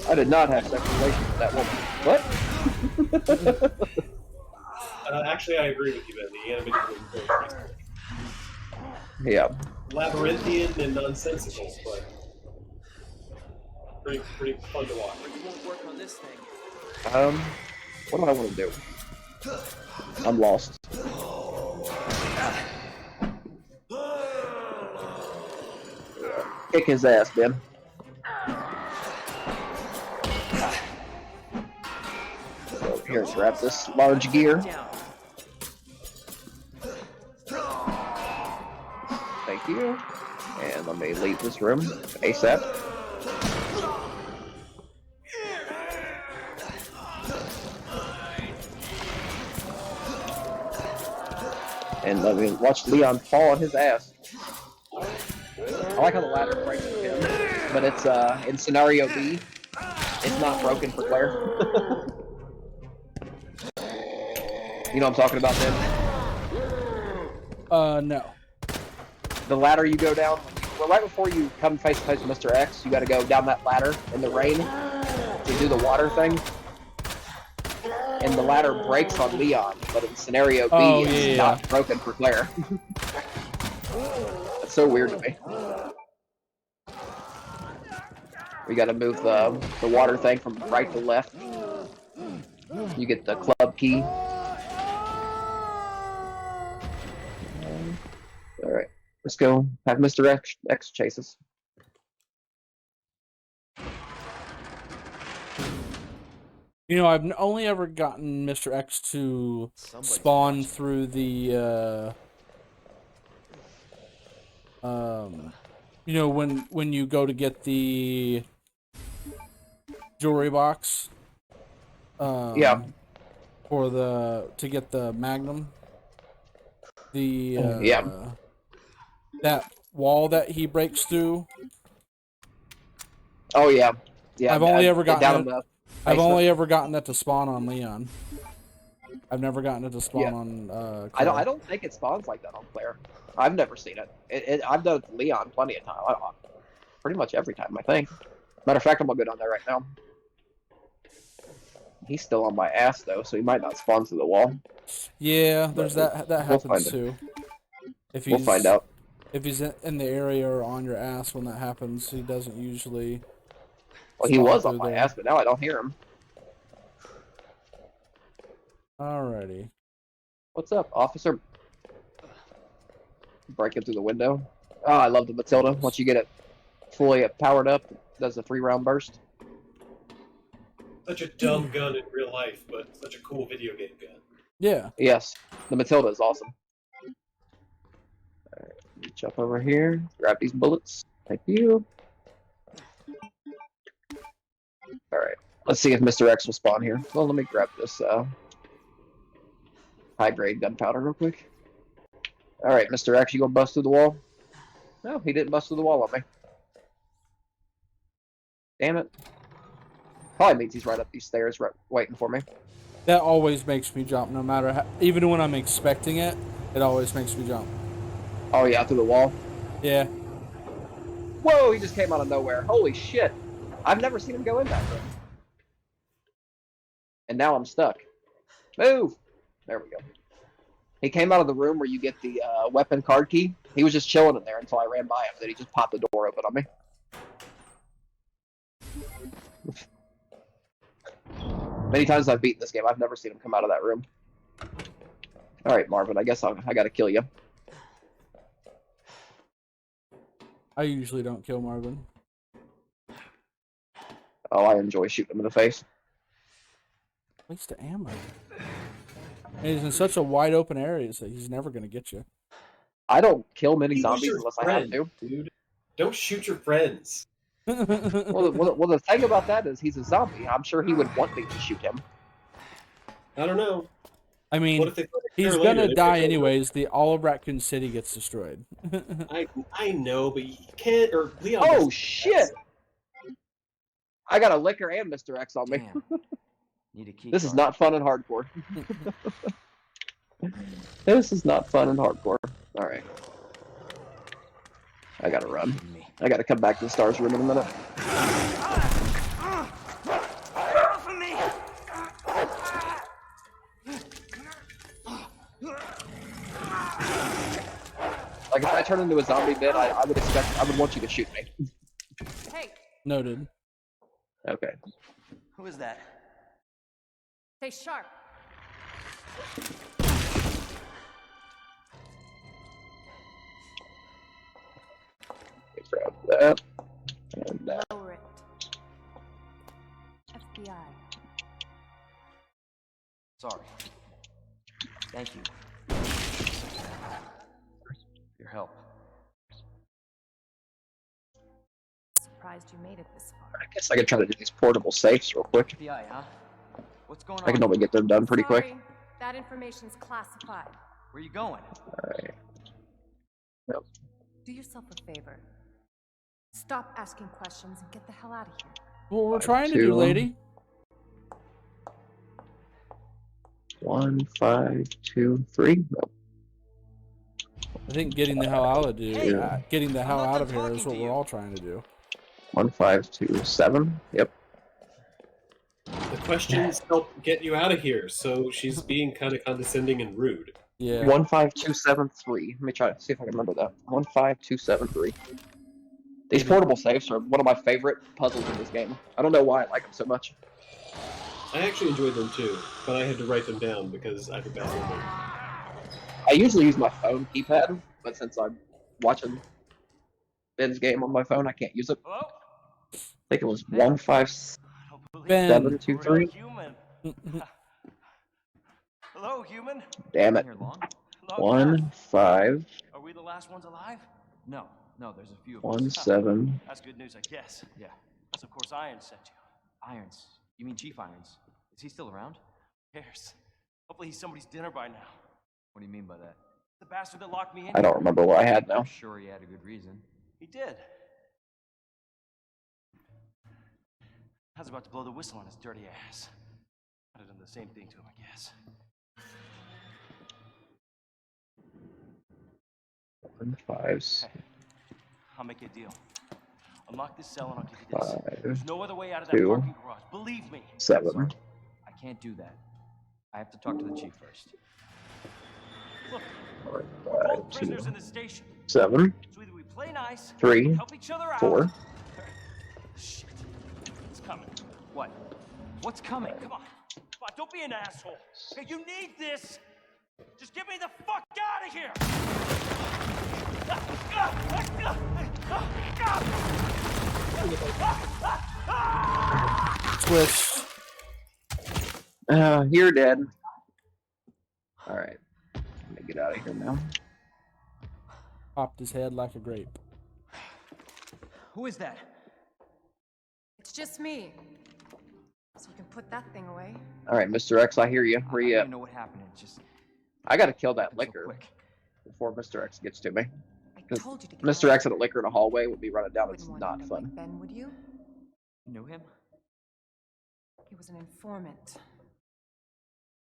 I did not have sexual relations with that woman. What? Actually, I agree with you, Ben. The animated movies are very nice. Yeah. Labyrinthian and nonsensical, but pretty fun to watch. It won't work on this thing. What do I want to do? I'm lost. Kick his ass, Ben. So here, grab this large gear. Thank you. And let me leave this room ASAP. And let me watch Leon fall on his ass. I like how the ladder breaks for him, but it's in scenario B, it's not broken for Claire. You know what I'm talking about, Ben? No. The ladder you go down, well, right before you come face to face with Mr. X, you got to go down that ladder in the rain to do the water thing. And the ladder breaks on Leon, but in scenario B, it's not broken for Claire. That's so weird to me. We got to move the water thing from right to left. You get the club key. All right, let's go have Mr. X chase us. You know, I've only ever gotten Mr. X to spawn through the, you know, when you go to get the jewelry box. Yeah. To get the Magnum. The, that wall that he breaks through. Oh, yeah. Yeah. I've only ever gotten it. I've only ever gotten it to spawn on Leon. I've never gotten it to spawn on Claire. I don't think it spawns like that on Claire. I've never seen it. I've done it to Leon plenty of time. Pretty much every time, I think. Matter of fact, I'm gonna go down there right now. He's still on my ass though, so he might not spawn through the wall. Yeah, there's that happens too. We'll find out. If he's in the area or on your ass when that happens, he doesn't usually. Well, he was on my ass, but now I don't hear him. Alrighty. What's up, officer? Breaking through the window. Oh, I love the Matilda. Once you get it fully powered up, it does a 3-round burst. Such a dumb gun in real life, but such a cool video game gun. Yeah. Yes, the Matilda is awesome. Alright, reach up over here, grab these bullets. Thank you. Alright, let's see if Mr. X will spawn here. Well, let me grab this high-grade gunpowder real quick. Alright, Mr. X, you gonna bust through the wall? No, he didn't bust through the wall on me. Damn it. Probably means he's right up these stairs, right, waiting for me. That always makes me jump, no matter how, even when I'm expecting it, it always makes me jump. Oh yeah, through the wall. Yeah. Whoa, he just came out of nowhere. Holy shit. I've never seen him go in that room. And now I'm stuck. Move! There we go. He came out of the room where you get the weapon card key. He was just chilling in there until I ran by him. Then he just popped the door open on me. Many times I've beaten this game, I've never seen him come out of that room. Alright, Marvin, I guess I gotta kill you. I usually don't kill Marvin. Oh, I enjoy shooting him in the face. Waste of ammo. And he's in such a wide open area that he's never going to get you. I don't kill many He was zombies your unless I friend, have to. dude. Don't shoot your friends. Well, the thing about that is he's a zombie. I'm sure he would want me to shoot him. I don't know. I mean, What if they find a he's cure going later? to die anyways. All of Raccoon City gets destroyed. I know, but you can't. Or Leon. Oh doesn't- shit! I got a liquor and Mr. X on me. Damn. Need a key This is card. not fun and hardcore. This is not fun and hardcore. Alright. I gotta run. Kidding me. I gotta come back to the stars room in a minute. Like if I turn into a zombie bit, I would want you to shoot me. Hey, Noted. Okay. Who is that? stay sharp. Grab that. And that. Lower it. FBI. Sorry. Thank you. Your help. Surprised you made it this far. I guess I could try to do these portable safes real quick. FBI, huh? What's going on? I can normally get them done pretty quick. Sorry, that information's classified. Where you going? Alright. Yep. Do yourself a favor. Stop asking questions and get the hell out of here. What we're 5, trying to 2, do, lady. 1, 5, 2, 3. No. I think getting the hell out of Hey, getting the hell not out done of here is talking what to we're you. all trying to do. 1, 5, 2, 7. Yep. The questions help get you out of here, so she's being kind of condescending and rude. Yeah. 1, 5, 2, 7, 3. Let me try to see if I can remember that. 1, 5, 2, 7, 3. These portable safes are one of my favorite puzzles in this game. I don't know why I like them so much. I actually enjoyed them too, but I had to write them down because I have a bad memory. I usually use my phone keypad, but since I'm watching Ben's game on my phone, I can't use it. Hello? I think it was 1, 5, I don't believe Ben. 7, 2, we're 3. human. Hello, human. Damn Been it. here long? Hello, 1, 5, Are we the last ones alive? No, there's a few of 1, us. 7. That's good news, I guess. Yeah. Unless, of course, Irons sent you. Irons? You mean Chief Irons? Is he still around? Who cares? Hopefully he's somebody's dinner by now. What do you mean by that? The bastard that locked me in. I don't remember what I had now. I'm sure he had a good reason. He did. I was about to blow the whistle on his dirty ass. I'd have done the same thing to him, I guess. 1, 5, I'll make you a deal. Unlock this cell and I'll give you this. 5, There's no other way out of that 2, parking garage. Believe me. 7. Sorry, I can't do that. I have to talk to the chief first. Look, 1, we're 5, both 2, prisoners in the station. 7. So either we play nice, 3, help each other out. 4. Shit. It's coming. What? What's coming? Come on. Come on, don't be an asshole. Okay, you need this. Just get me the fuck out of here. Twist. You're dead. Alright. Let me get out of here now. Popped his head like a grape. Who is that? It's just me. So you can put that thing away. Alright, Mr. X, I hear you. Where I you don't at? even know what happened. It just I gotta kill that happened so liquor quick. before Mr. X gets to me. I Because Told you to get Mr. out. X and a liquor in a hallway would be running down. It's Wouldn't want not him to fun. like Ben, would you? You knew him? He was an informant.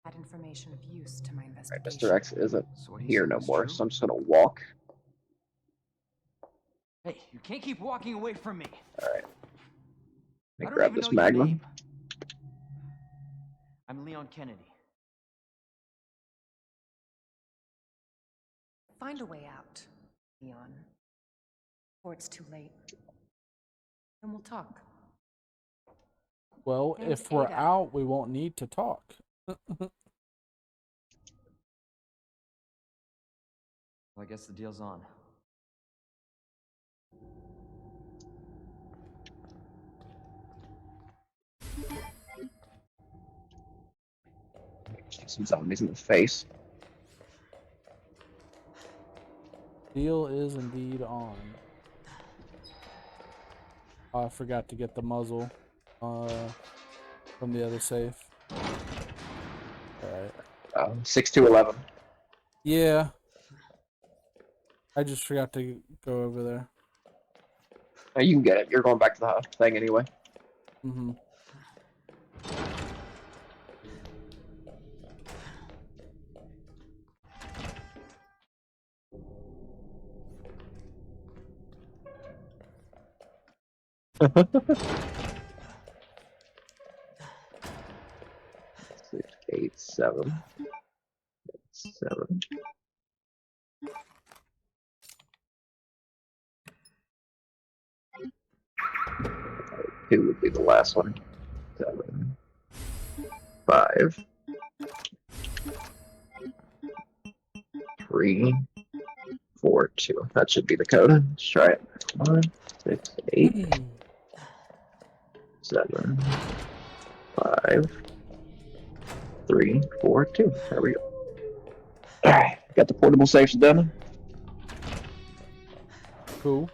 Had information of use to my Right, investigation. Mr. X isn't So what he here said no was more, true? so I'm just gonna walk. Hey, you can't keep walking away from me. Alright. I Let me don't grab even this know your Magnum. name. I'm Leon Kennedy. Find a way out, Leon. Before it's too late. And we'll talk. Well, Name's if we're Ada. out, we won't need to talk. Well, I guess the deal's on. Shoot some zombies in the face. Deal is indeed on. Oh, I forgot to get the muzzle from the other safe. Alright. 6-11. Yeah. I just forgot to go over there. Oh, you can get it. You're going back to the thing anyway. Mm-hmm. Six, 8, 7. 7. Two would be the last one. 7. 5. 3. 4, 2. That should be the code. Let's try it. 1, 6, 8, 7, 5, 3, 4, 2. There we go. Alright, got the portable safes done. Cool.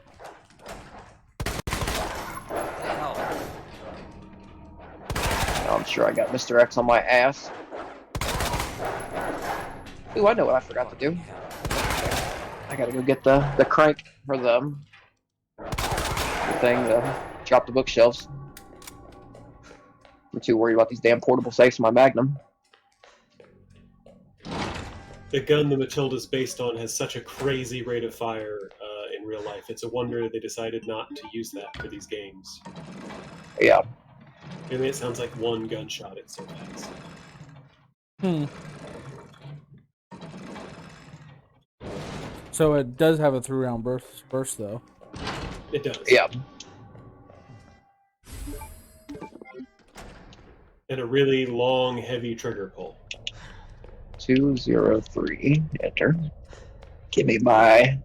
Hell. I'm sure I got Mr. X on my ass. Ooh, I know what I forgot to do. I gotta go get the crank for the thing to drop the bookshelves. I'm too worried about these damn portable safes in my Magnum. The gun the Matilda's based on has such a crazy rate of fire in real life. It's a wonder they decided not to use that for these games. Yeah. I mean, it sounds like one gunshot. It's so fast. So it does have a 3-round burst though. It does. Yeah. And a really long, heavy trigger pull. 203. Enter. Give me my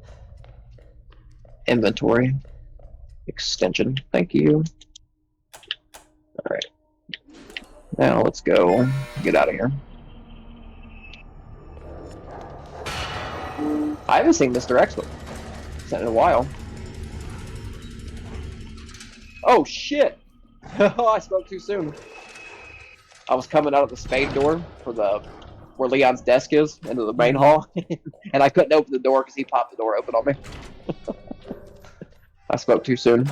inventory extension. Thank you. Alright. Now let's go get out of here. I haven't seen Mr. X in a while. Oh shit! Oh, I spoke too soon. I was coming out of the spade door for where Leon's desk is into the main hall, and I couldn't open the door because he popped the door open on me. I spoke too soon.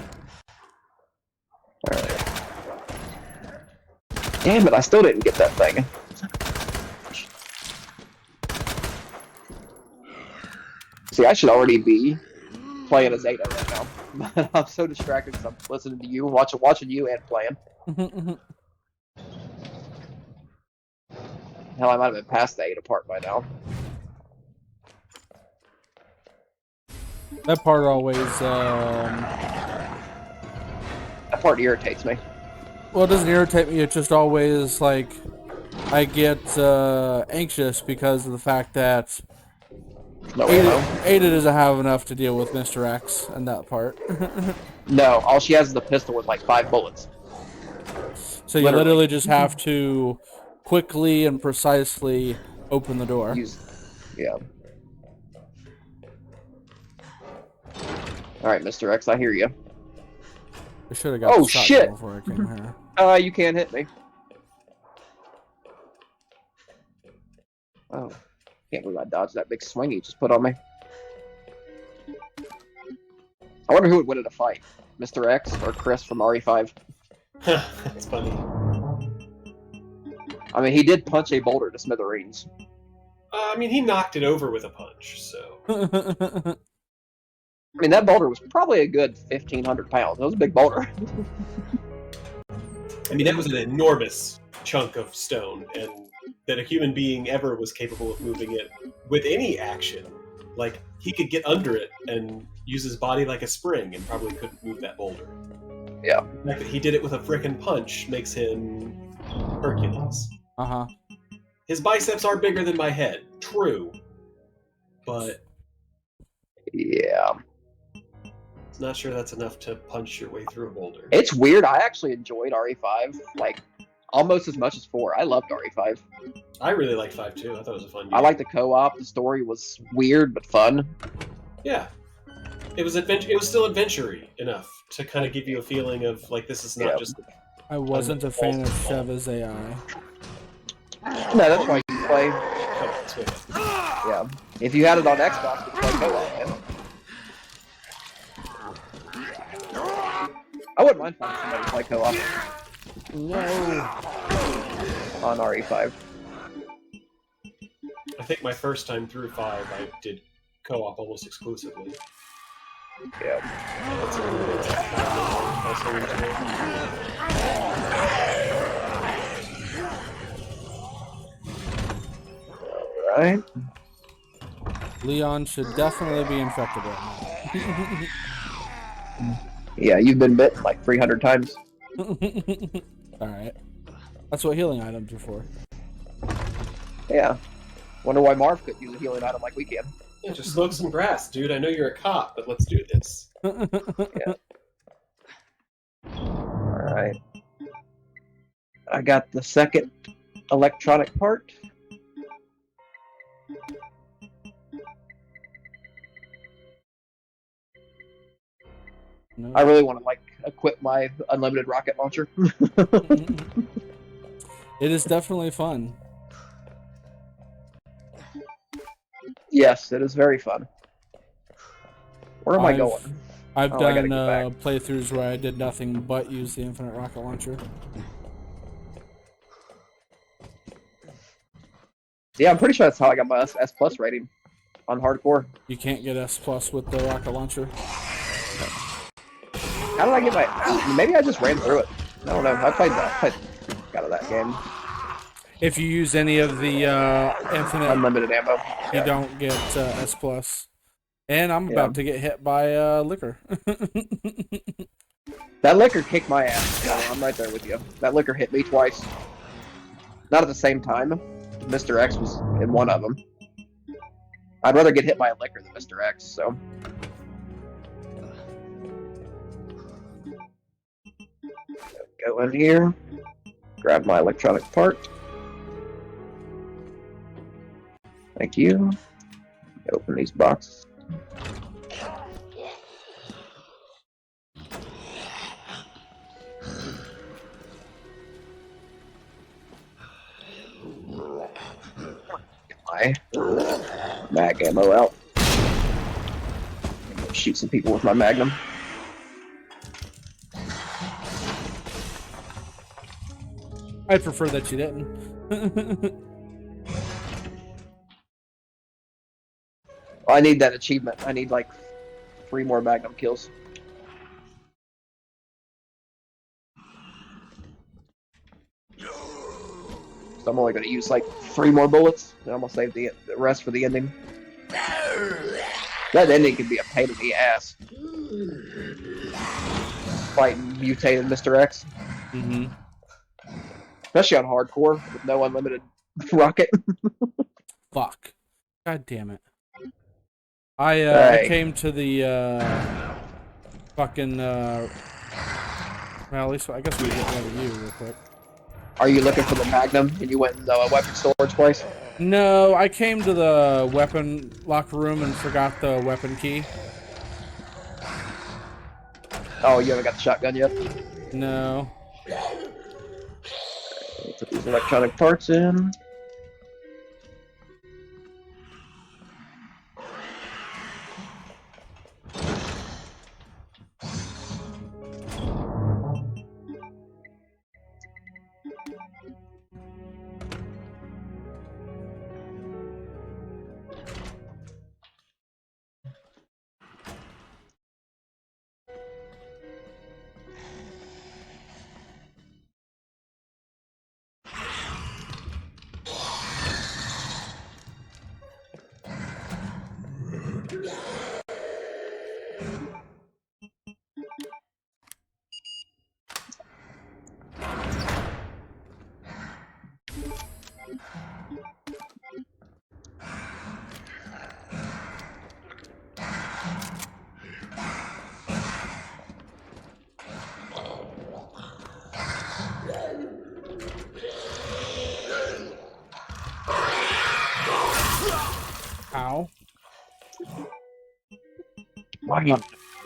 Alright. Damn it, I still didn't get that thing. See, I should already be playing as Ada right now. But I'm so distracted because I'm listening to you, watching you, and playing. Hell, I might have been past the Ada part by now. That part always, That part irritates me. well, it doesn't irritate me. It's just always like I get anxious because of the fact that No, Ada doesn't have enough to deal with Mr. X and that part. No, all she has is the pistol with like 5 bullets. So you literally just have to quickly and precisely open the door. Yeah. Alright, Mr. X, I hear you. I should have got the shotgun shit! before I came here. You can't hit me. Oh. Can't believe I dodged that big swing he just put on me. I wonder who would win in a fight, Mr. X or Chris from RE5. That's funny. I mean, he did punch a boulder to smithereens. I mean, he knocked it over with a punch, so. I mean, that boulder was probably a good 1,500 pounds. It was a big boulder. I mean, that was an enormous chunk of stone, and that a human being ever was capable of moving it with any action. Like, he could get under it and use his body like a spring and probably couldn't move that boulder. Yeah. The fact that he did it with a frickin' punch makes him Hercules. Uh-huh. His biceps are bigger than my head, true. But Yeah. not sure that's enough to punch your way through a boulder. It's weird. I actually enjoyed RE5, like, almost as much as 4. I loved RE5. I really liked 5 too. I thought it was a fun game. I liked the co-op. The story was weird but fun. Yeah. It was adventure. It was still adventure-y enough to kind of give you a feeling of, like, this is not just... I wasn't a fan of Sheva's AI. No, that's why you play. co-op with it. Yeah. If you had it on Xbox, you'd play co-op, man. I wouldn't mind finding somebody to play co-op No. on RE5. I think my first time through 5, I did co-op almost exclusively. Yeah. That's a really also Alright. Leon should definitely be infected right Yeah, you've been bitten like 300 times. now. Alright. That's what healing items are for. Yeah. Wonder why Marv couldn't use a healing item like we can. Yeah, just smoke some grass, dude. I know you're a cop, but let's do this. Yeah. Alright. I got the second electronic part. No. I really want to, like, equip my unlimited rocket launcher. It is definitely fun. Yes, it is very fun. Where am I going? I've Oh, I gotta done get back. playthroughs where I did nothing but use the infinite rocket launcher. Yeah, I'm pretty sure that's how I got my S plus rating on hardcore. You can't get S plus with the rocket launcher. How did I get my? Maybe I just ran through it. I don't know. I played out of that game. If you use any of the infinite, Unlimited ammo. you don't get S plus. And I'm about to get hit by liquor. That liquor kicked my ass. Yeah, I'm right there with you. That liquor hit me twice. Not at the same time. Mr. X was in one of them. I'd rather get hit by a liquor than Mr. X, so. Go in here. Grab my electronic part. Thank you. Open these boxes. Get my mag ammo out. Shoot some people with my magnum. I'd prefer that you didn't. I need that achievement. I need like 3 more magnum kills. So I'm only going to use like 3 more bullets, and I'm going to save the rest for the ending. That ending can be a pain in the ass. Fighting mutated Mr. X. Mm-hmm. Especially on hardcore with no unlimited rocket. Fuck. God damn it. I came to the fucking well, at least I guess we get rid of you real quick. Are you looking for the magnum and you went in the weapon storage place? No, I came to the weapon locker room and forgot the weapon key. Oh, you haven't got the shotgun yet? No. Put these electronic parts in. Ow. Why it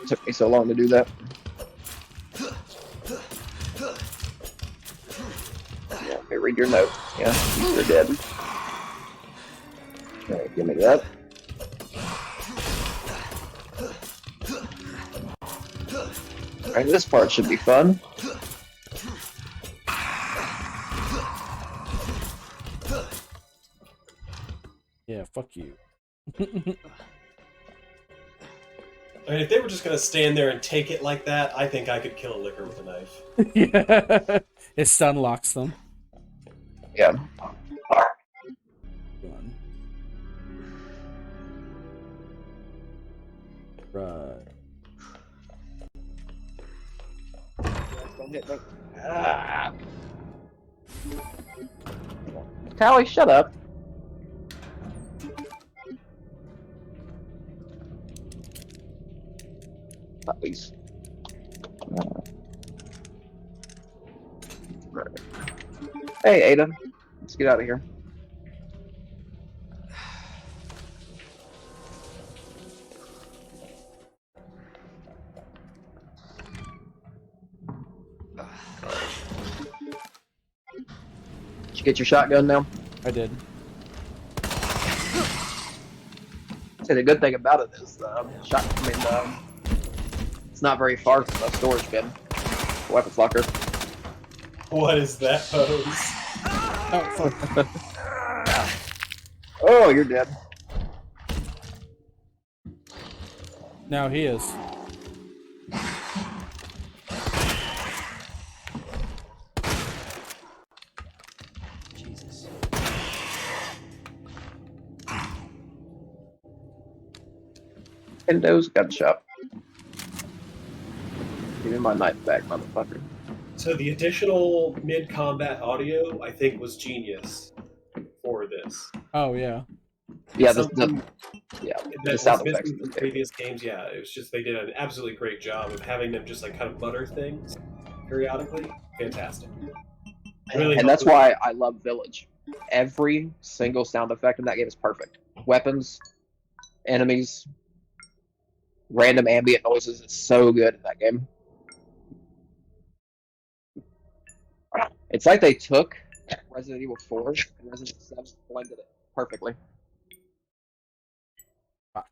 took me so long to do that? Yeah, okay, read your note. Yeah, you're dead. Alright, give me that. Alright, this part should be fun. Yeah, fuck you. I mean, if they were just going to stand there and take it like that, I think I could kill a liquor with a knife. Yeah. It stun locks them. Yeah. Run. Right. Don't hit me. Ah. Tally, shut up. Puppies. Hey, Ada. Let's get out of here. Did you get your shotgun now? I did. Say the good thing about it is it's not very far from the storage bin. Weapons locker. What is that pose? Oh, fuck. Oh, you're dead. Now he is. Jesus. Windows gun shop. Give me my knife back, motherfucker. So the additional mid-combat audio, I think, was genius for this. Oh, yeah. Yeah, Something the that sound was effects. missing from previous games. Yeah, it was just they did an absolutely great job of having them just like kind of mutter things periodically. Fantastic. Really, And that's why I love Village. Every single sound effect in that game is perfect. Weapons, enemies, random ambient noises. It's so good in that game. It's like they took Resident Evil 4 and Resident Evil 7 blended it perfectly. Fuck.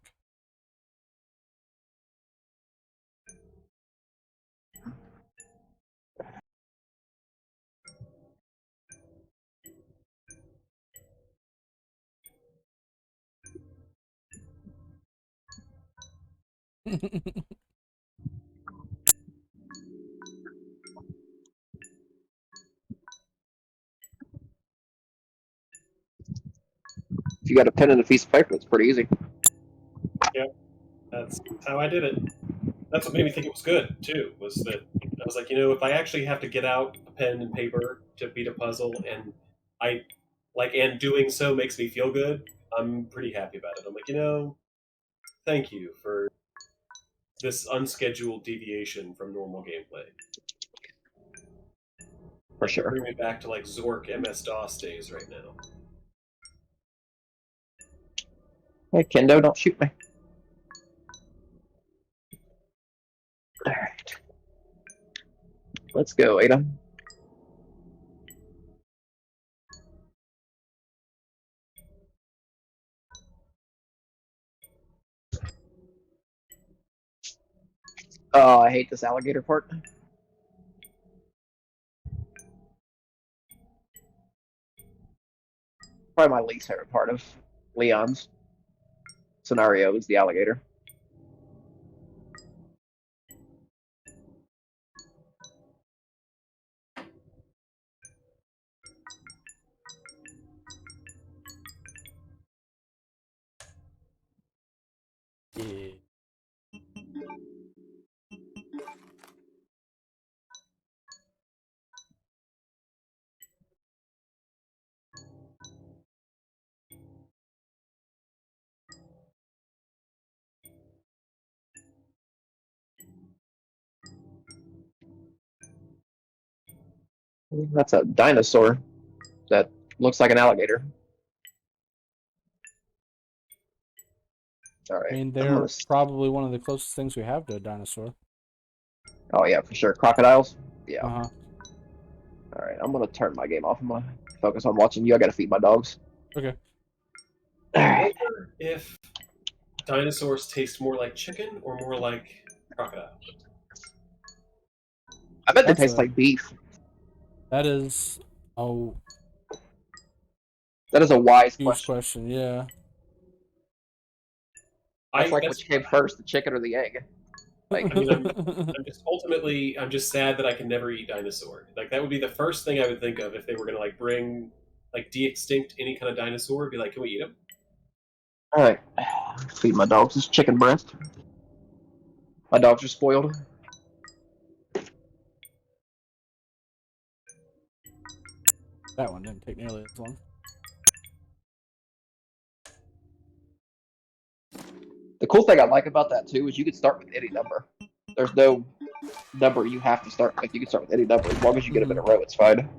If you got a pen and a piece of paper, it's pretty easy. Yep, that's how I did it. That's what made me think it was good too. Was that I was like, if I actually have to get out a pen and paper to beat a puzzle, and and doing so makes me feel good, I'm pretty happy about it. I'm like, thank you for this unscheduled deviation from normal gameplay. For sure. Bring me back to like Zork MS-DOS days right now. Hey, Kendo, don't shoot me. Alright. Let's go, Ada. Oh, I hate this alligator part. Probably my least favorite part of Leon's scenario is the alligator. Yeah. That's a dinosaur that looks like an alligator. All right. I mean, they're probably one of the closest things we have to a dinosaur. Oh yeah, for sure. Crocodiles. Yeah. Uh-huh. All right. I'm gonna turn my game off. I'm gonna focus on watching you. I gotta feed my dogs. Okay. All I right. wonder if dinosaurs taste more like chicken or more like crocodile. I bet they That's taste a- like beef. That is a That is a wise huge question. question. Yeah. That's like which came first, the chicken or the egg? Like, I mean, I'm just sad that I can never eat dinosaur. Like that would be the first thing I would think of if they were gonna like bring like de-extinct any kind of dinosaur. Be like, can we eat them? all right. Feed my dogs this chicken breast. My dogs are spoiled. That one didn't take nearly as long. The cool thing I like about that too is you could start with any number. There's no number you have to start with. You can start with any number as long as you get them in a row. It's fine.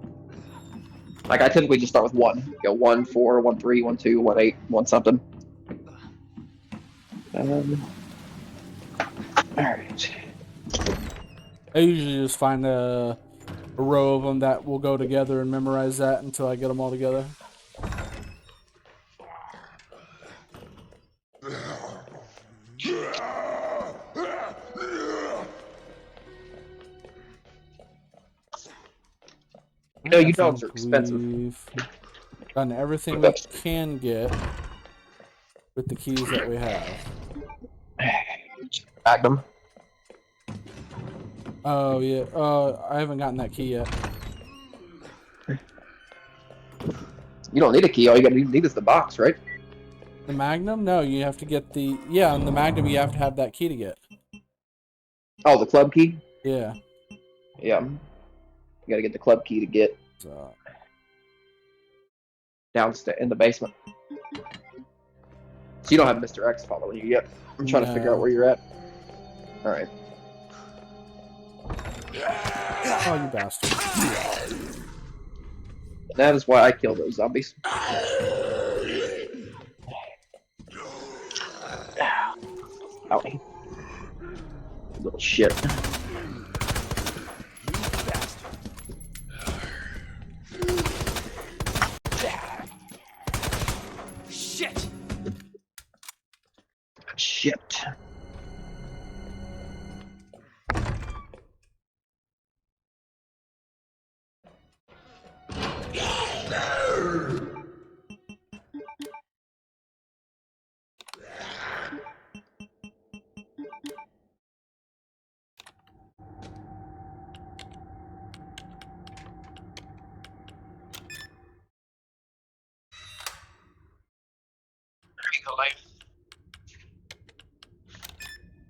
Like I typically just start with 1. Go 1, 4, 1, 3, 1, 2, 1, 8, 1 something. All right. I usually just find a row of them that will go together and memorize that until I get them all together. No, you I dogs are think expensive. We've done everything we can get with the keys that we have. Magnum. Oh yeah. I haven't gotten that key yet. You don't need a key. All you need is the box, right? The Magnum? No, you have to get the on the Magnum. You have to have that key to get. Oh, the club key. Yeah. Yeah. You got to get the club key to get downstairs in the basement. So you don't have Mr. X following you yet. I'm trying to figure out where you're at. All right. Oh, you bastard. That is why I killed those zombies. Owie. Little shit. Shit! Shit.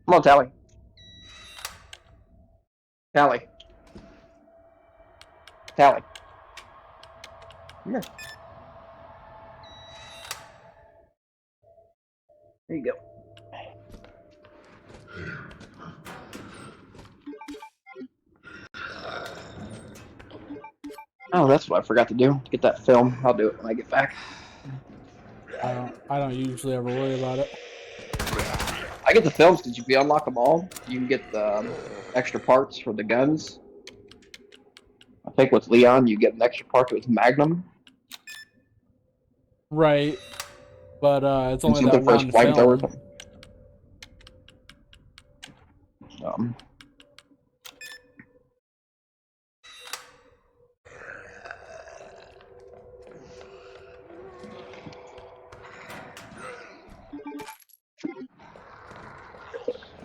Come on, Tally. Tally. Tally. Come here. There you go. Oh, that's what I forgot to do. Get that film. I'll do it when I get back. I don't usually ever worry about it. I get the films because if you unlock them all, you can get the extra parts for the guns. I think with Leon, you get an extra part to his Magnum. Right. But it's only that something for his one flamethrower. film.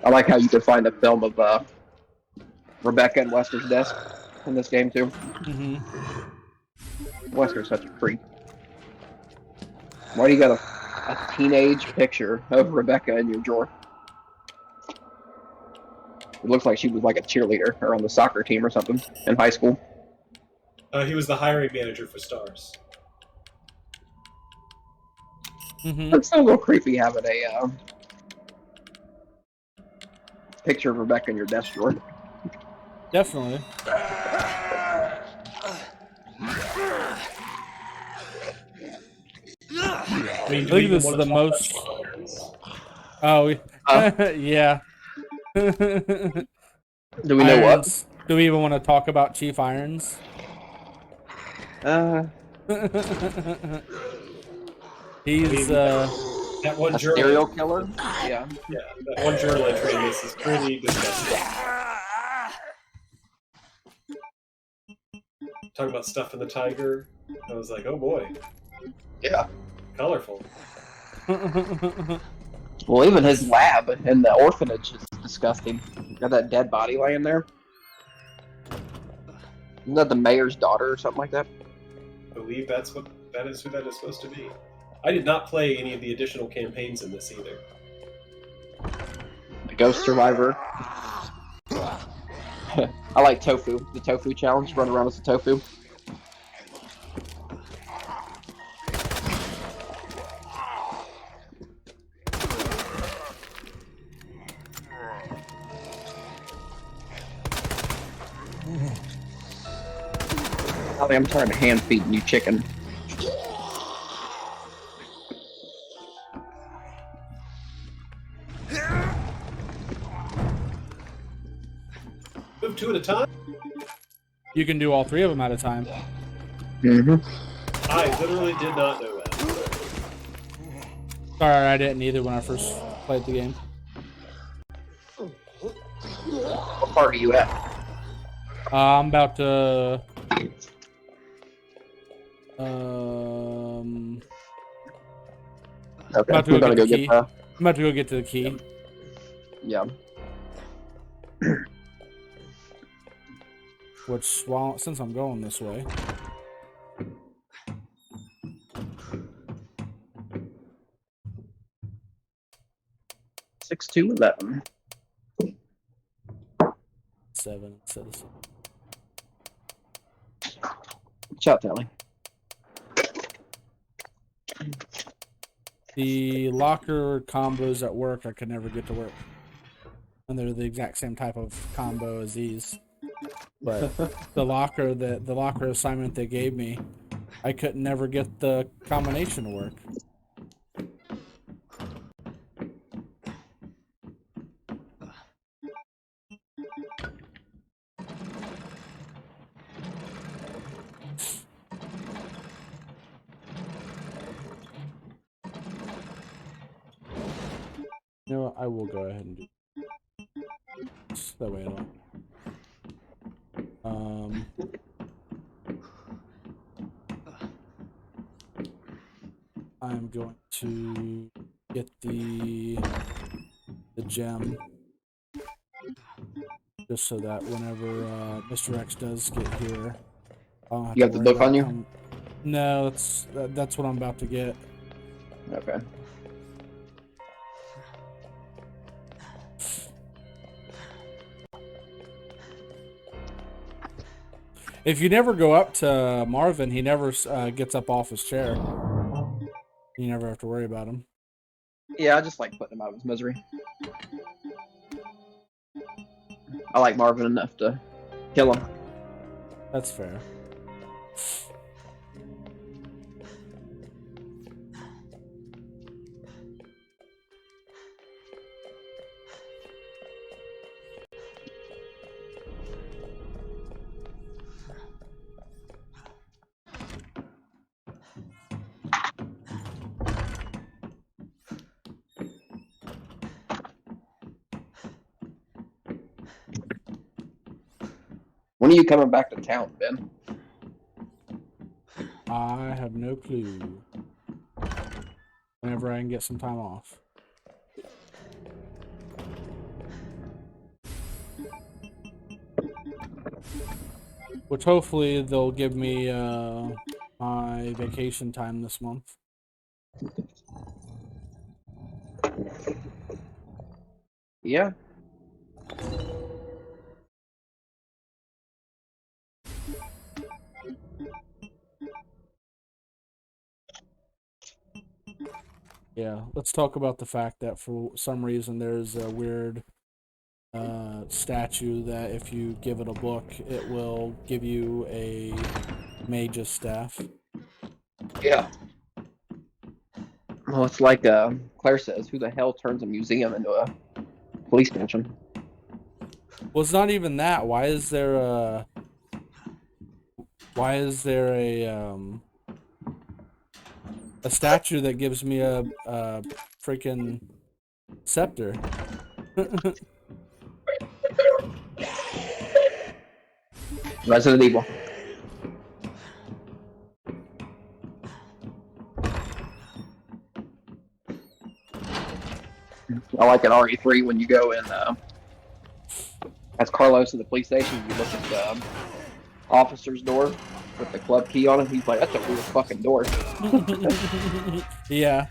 I like how you can find a film of Rebecca and Wester's desk in this game too. Mm-hmm. Wester's such a creep. Why do you got a teenage picture of Rebecca in your drawer? It looks like she was like a cheerleader or on the soccer team or something in high school. He was the hiring manager for Stars. Mm-hmm. It's a little creepy having a picture of Rebecca in your desk drawer. Definitely. I mean, I think this is the most. Oh, Huh? yeah. Do we know what? Irons. Do we even want to talk about Chief Irons? He's That one A journal. serial killer? Yeah. Yeah, that one journal entry in this is pretty disgusting. Talking about stuff in the tiger. I was like, oh boy, Yeah. colorful. Well, even his lab in the orphanage is disgusting. Got that dead body laying there. Isn't that the mayor's daughter or something like that? I believe that is who that is supposed to be. I did not play any of the additional campaigns in this either. The ghost survivor. I like tofu. The tofu challenge. Run around as a tofu. I'm trying to hand feed you chicken. Move two at a time? You can do all 3 of them at a time. Mm-hmm. I literally did not know that. Sorry, I didn't either when I first played the game. What part are you at? I'm about to. Okay, about to we're go gonna get go the get key. the. I'm about to go get to the key. Yeah. Which, well, since I'm going this way, Six 2-11. 7 instead of 7. Shout Tally. The locker combos at work I could never get to work, and they're the exact same type of combo as these. But the locker assignment they gave me, I could never get the combination to work. You know what? I will go ahead and do this. That way I don't. I'm going to get the gem, just so that whenever Mr. X does get here, I don't have You to have the worry book about on you? No, that's what I'm about to get. Okay. If you never go up to Marvin, he never gets up off his chair. You never have to worry about him. Yeah, I just like putting him out of his misery. I like Marvin enough to kill him. That's fair. When are you coming back to town, Ben? I have no clue. Whenever I can get some time off. Which hopefully they'll give me my vacation time this month. Yeah. Yeah, let's talk about the fact that for some reason there's a weird statue that if you give it a book, it will give you a mage's staff. Yeah. Well, it's like Claire says, "Who the hell turns a museum into a police station?" Well, it's not even that. Why is there a statue that gives me a freaking scepter? Resident Evil. I like an RE3 when you go in. As Carlos in the police station, you look at the officer's door with the club key on it. He's like, "That's a weird fucking door." Yeah.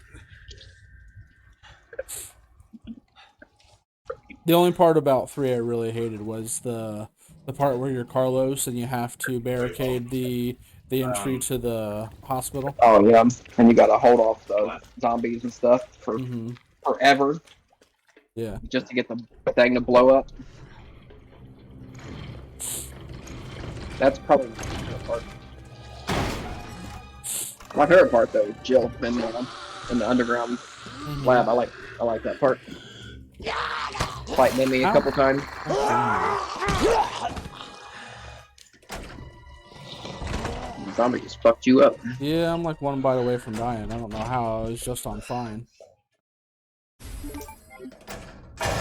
The only part about 3 I really hated was the part where you're Carlos and you have to barricade the entry to the hospital. Oh yeah, and you gotta hold off the zombies and stuff for forever Yeah. just to get the thing to blow up. That's probably my favorite part. My favorite part though is Jill in the underground lab. I like that part. Fighting Emmy a couple times. The zombie just fucked you up. Yeah, I'm like 1 bite away from dying. I don't know how. I was just on fine.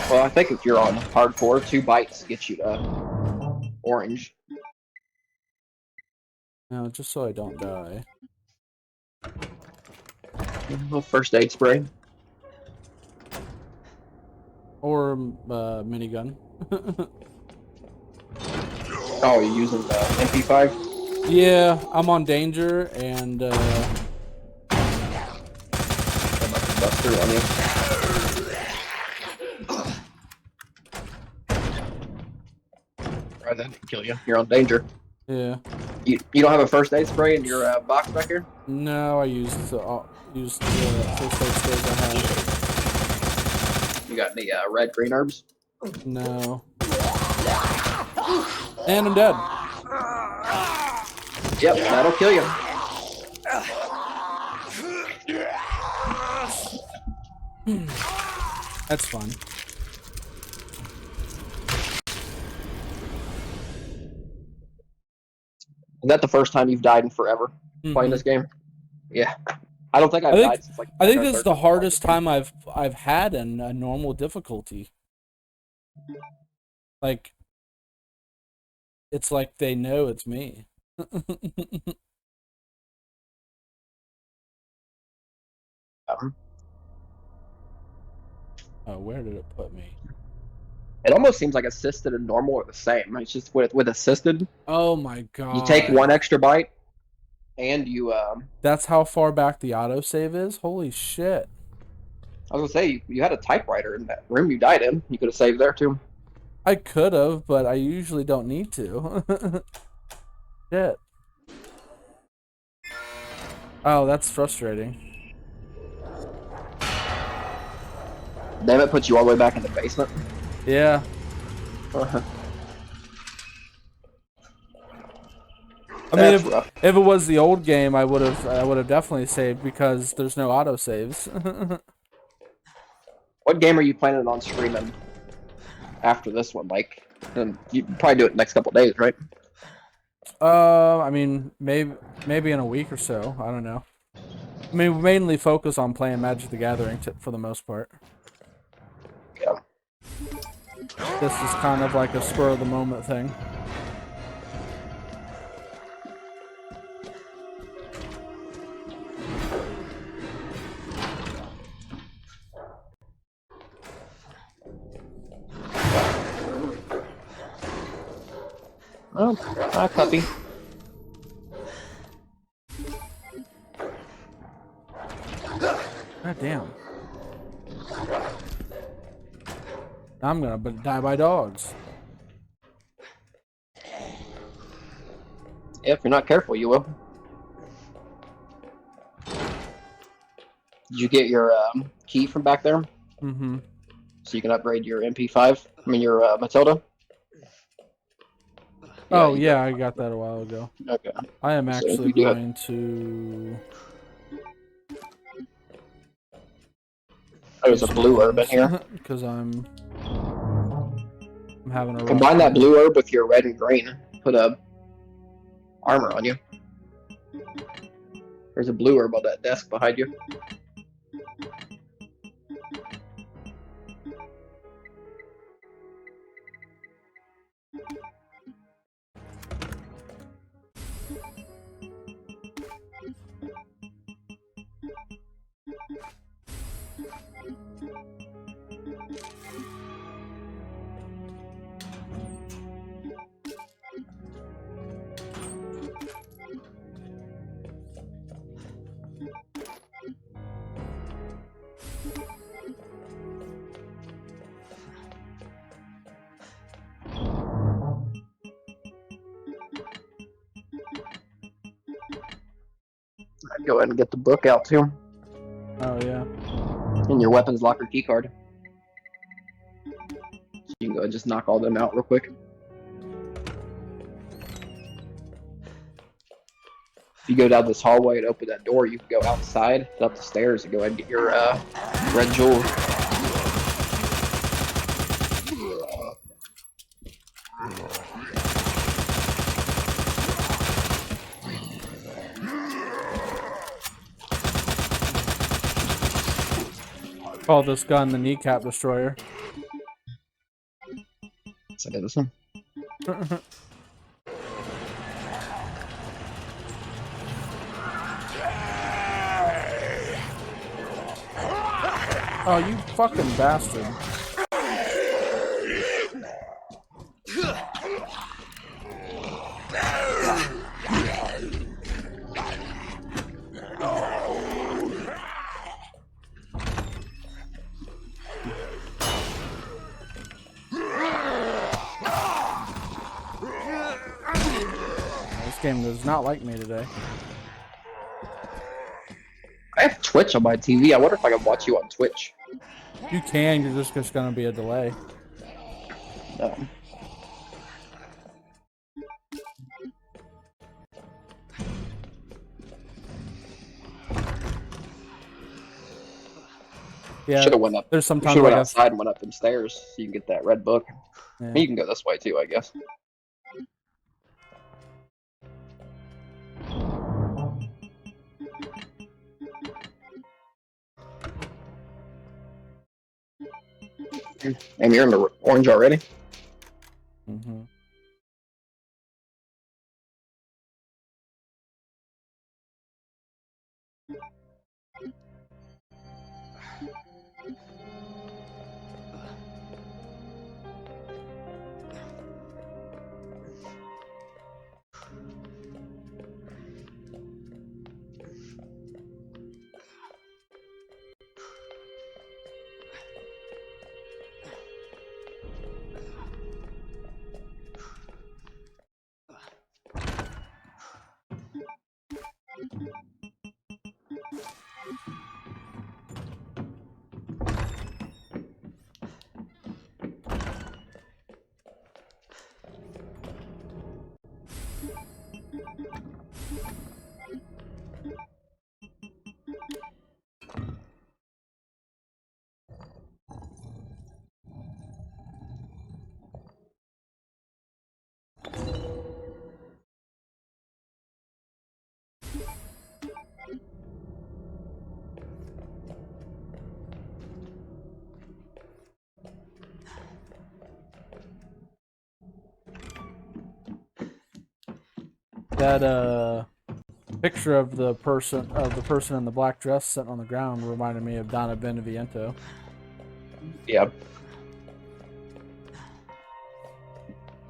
Well, I think if you're on hardcore, 2 bites get you to orange. No, just so I don't die. First aid spray. Or minigun. Oh, you're using the MP5? Yeah, I'm on danger and Bust through on you. Right then, kill you. You're on danger. yeah. You don't have a first aid spray in your box back here? No, I used the first aid sprays I have. You got any red green herbs? No. And I'm dead. Yep, that'll kill you. That's fun. Is that the first time you've died in forever playing this game? Yeah. I don't think I've died since like. I think this is the hardest time I've had in a normal difficulty. Like, it's like they know it's me. Oh, where did it put me? It almost seems like assisted and normal are the same. It's just with assisted. Oh my god! You take 1 extra bite, and you. That's how far back the autosave is. Holy shit! I was gonna say you had a typewriter in that room you died in. You could have saved there too. I could have, but I usually don't need to. Shit. Oh, that's frustrating. Damn it! Puts you all the way back in the basement. Yeah. I mean, if it was the old game, I would have definitely saved because there's no autosaves. What game are you planning on streaming after this one? Like, and you probably do it next couple days, right? I mean, maybe in a week or so. I don't know. I mean, we mainly focus on playing Magic the Gathering for the most part. Yeah. This is kind of like a spur of the moment thing. Oh, hi, puppy. God damn. I'm gonna die by dogs. If you're not careful, you will. Did you get your key from back there? Mm-hmm. So you can upgrade your MP5? I mean, your Matilda? Oh, yeah, I got that a while ago. Okay. I am actually going to... There's a blue herb in here. Because I'm having a rough Combine that day. blue herb with your red and green. Put a armor on you. There's a blue herb on that desk behind you. I'd go ahead and get the book out too. Oh yeah. And your weapons locker keycard. So you can go ahead and just knock all them out real quick. If you go down this hallway and open that door, you can go outside, up the stairs, and go ahead and get your red jewel. Call this gun the kneecap destroyer. So this one. Oh, you fucking bastard. This game does not like me today. I have Twitch on my TV. I wonder if I can watch you on Twitch. You can, you're just gonna be a delay. Yeah, Should have went up. There's sometimes Should have like went outside and went up them stairs so you can get that red book. Yeah. You can go this way too, I guess. And you're in the orange already? Mm-hmm. That picture of the person in the black dress sitting on the ground reminded me of Donna Beneviento. Yeah.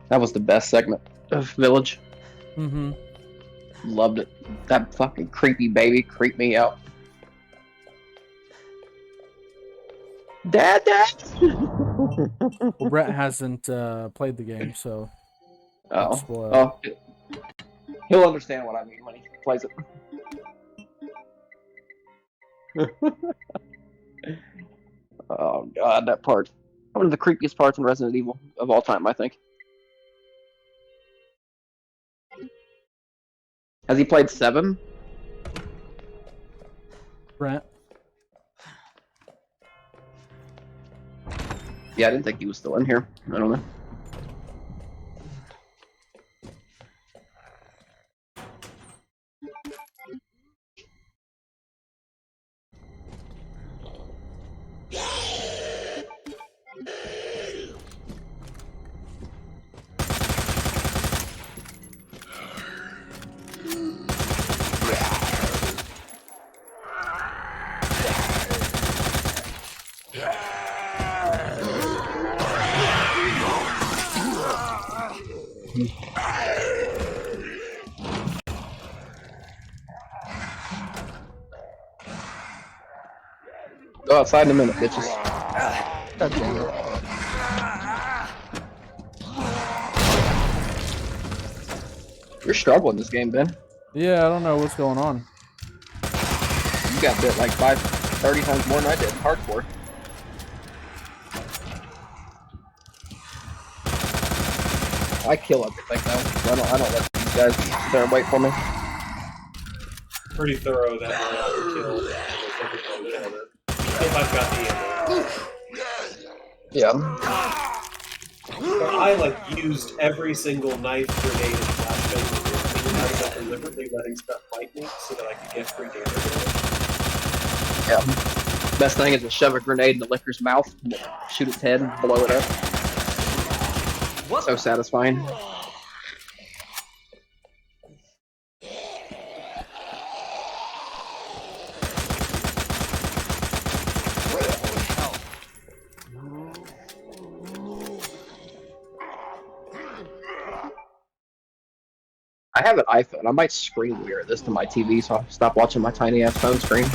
That was the best segment of Village. Mm-hmm. Loved it. That fucking creepy baby creeped me out. Dad! Well, Brett hasn't played the game, so Oh. spoil. Oh. He'll understand what I mean when he plays it. Oh god, that part. One of the creepiest parts in Resident Evil of all time, I think. Has he played 7? Brent. Yeah, I didn't think he was still in here. I don't know. Go outside in a minute, bitches. God damn it. You're struggling this game, Ben. Yeah, I don't know what's going on. You got bit like 30 times more than I did in hardcore. I kill everything though. I don't let these guys sit there and wait for me. Pretty thorough that way I can kill almost everything on it. If I've got the ammo. Yeah. But I like used every single knife, grenade, and flashbang. I was like deliberately letting stuff fight me so that I could get free damage. Yeah. Best thing is to shove a grenade in the licker's mouth, shoot its head, and blow it up. What? So satisfying. I have an iPhone. I might screen mirror this to my TV so I'll stop watching my tiny ass phone screen.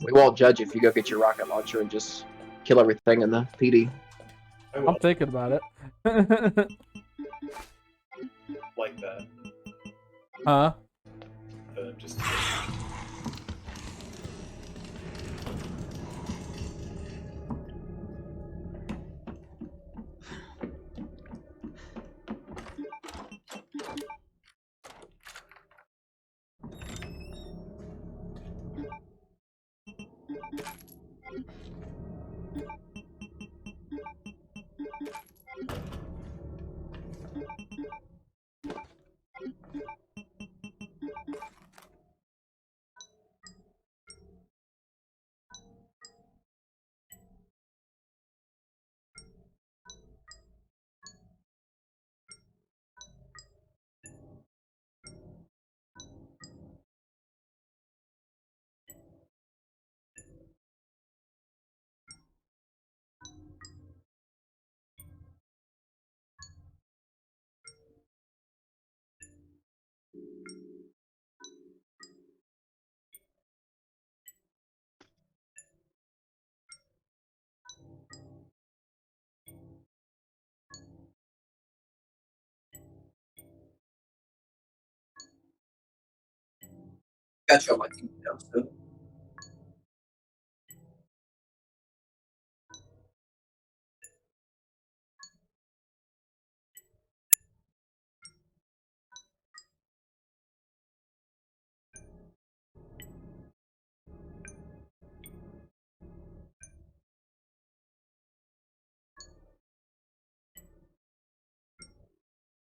We won't judge if you go get your rocket launcher and just kill everything in the PD. I'm thinking about it. Like that. Huh? Just. Got you on my TV now, so.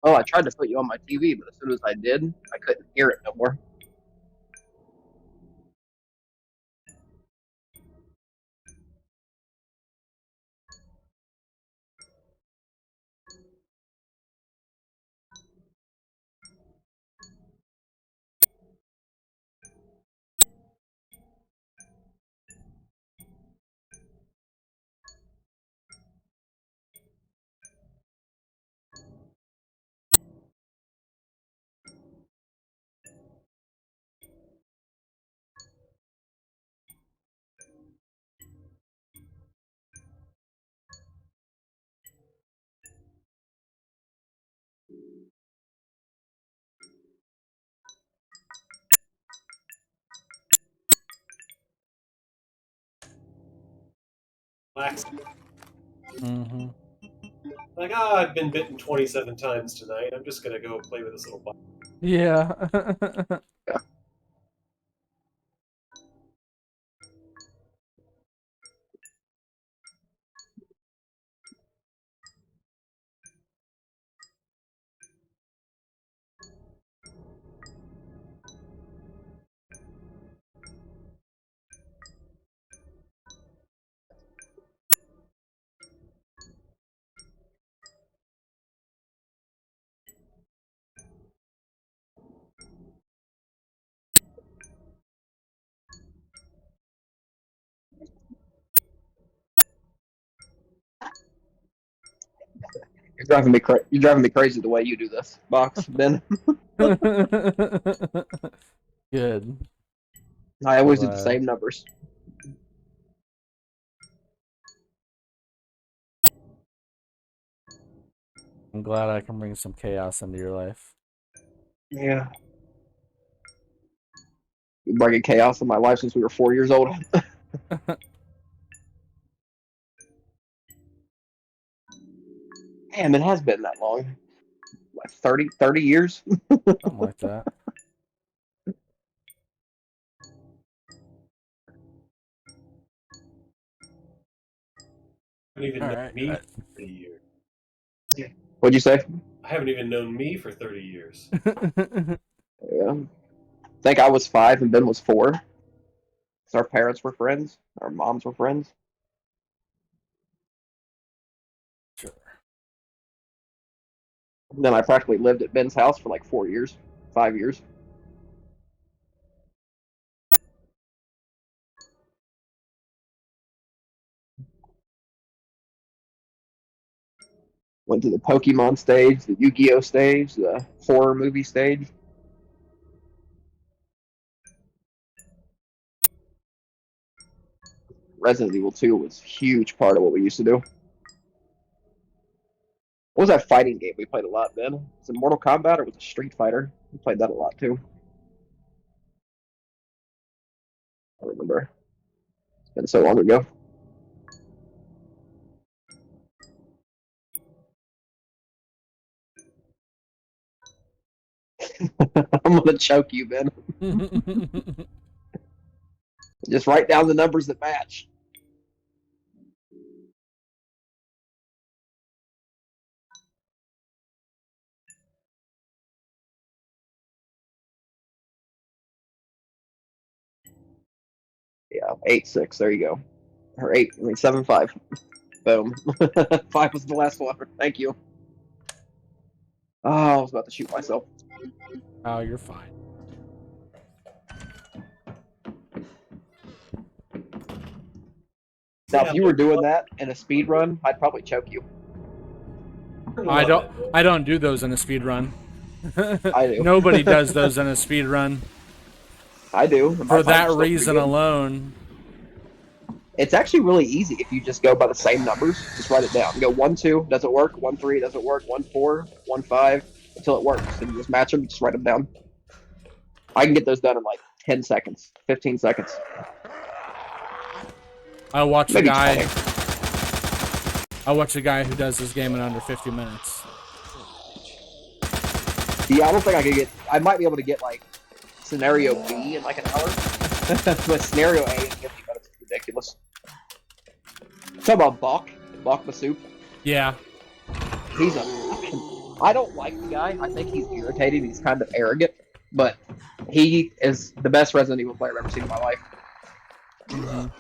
Oh, I tried to put you on my TV, but as soon as I did, I couldn't hear it no more. Laxative. Mm-hmm. Like, I've been bitten 27 times tonight. I'm just gonna go play with this little bug. Yeah. You're driving me crazy the way you do this, Box, Ben. Good. I always do the Glad. same numbers. I'm glad I can bring some chaos into your life. Yeah. You're bringing chaos in my life since we were 4 years old. Damn, it has been that long. Like 30 years? Something like that. I haven't even known Alright. me for 30 years. What'd you say? I haven't even known me for 30 years. Yeah. I think I was 5 and Ben was 4. So our parents were friends. Our moms were friends. Sure. And then I practically lived at Ben's house for like 4 years, 5 years. Went to the Pokemon stage, the Yu-Gi-Oh stage, the horror movie stage. Resident Evil 2 was a huge part of what we used to do. What was that fighting game we played a lot, Ben? Was it Mortal Kombat or was it Street Fighter? We played that a lot too. I don't remember. It's been so long ago. I'm gonna choke you, Ben. Just write down the numbers that match. Yeah, 8-6. There you go. Or 7-5. Boom. 5 was the last one. Thank you. Oh, I was about to shoot myself. Oh, you're fine. Now, if you were doing that in a speed run, I'd probably choke you. I don't do those in a speed run. I do. Nobody does those in a speed run. I do. For that reason alone. It's actually really easy if you just go by the same numbers. Just write it down. You go 1, 2, doesn't work. 1, 3, doesn't work. 1, 4, 1, 5, until it works. And you just match them. Just write them down. I can get those done in like 10 seconds, 15 seconds. I watch Maybe a guy. 20. I watch a guy who does this game in under 50 minutes. Yeah, I don't think I could get. I might be able to get like scenario B in like an hour, but scenario A in 50 minutes is ridiculous. Talk about Bach Masoup. Yeah. He's a fucking I don't like the guy. I think he's irritating. He's kind of arrogant, but he is the best Resident Evil player I've ever seen in my life. Mhm.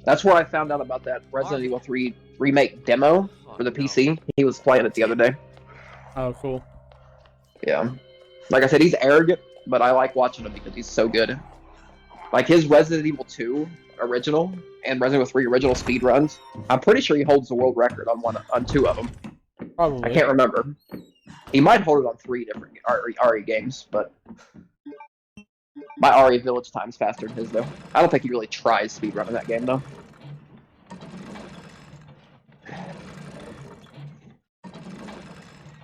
That's where I found out about that Resident Evil 3 remake demo for the PC. He was playing it the other day. Oh, cool. Yeah. Like I said, he's arrogant, but I like watching him because he's so good. Like his Resident Evil 2 original and Resident Evil 3 original speed runs, I'm pretty sure he holds the world record on 2 of them. Probably. I can't remember. He might hold it on 3 different RE games, but my RE Village time's faster than his, though. I don't think he really tries speedrunning that game, though.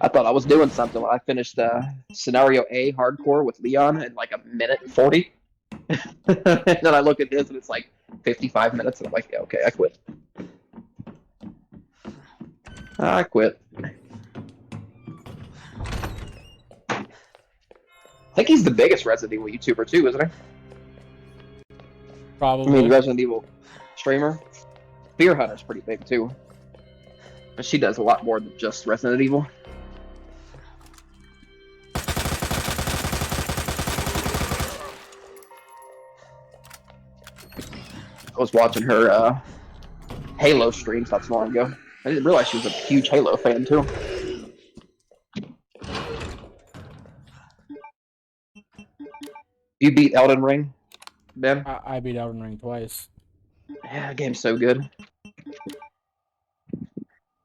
I thought I was doing something when I finished Scenario A hardcore with Leon in like 1:40. And then I look at this and it's like 55 minutes, and I'm like, yeah, okay, I quit. I quit. I think he's the biggest Resident Evil YouTuber too, isn't he? Probably. I mean, Resident Evil streamer. Fear Hunter's pretty big too. But she does a lot more than just Resident Evil. I was watching her Halo streams not so long ago. I didn't realize she was a huge Halo fan too. You beat Elden Ring, Ben? I beat Elden Ring twice. Yeah, that game's so good.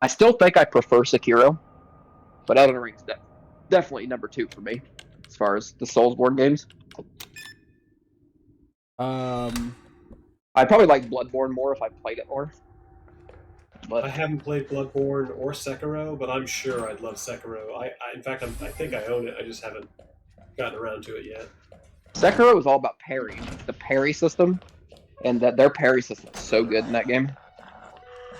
I still think I prefer Sekiro, but Elden Ring's definitely number 2 for me as far as the Soulsborne games. I'd probably like Bloodborne more if I played it more. But I haven't played Bloodborne or Sekiro, but I'm sure I'd love Sekiro. In fact, I think I own it. I just haven't gotten around to it yet. Sekiro is all about parry. The parry system, and their parry system is so good in that game.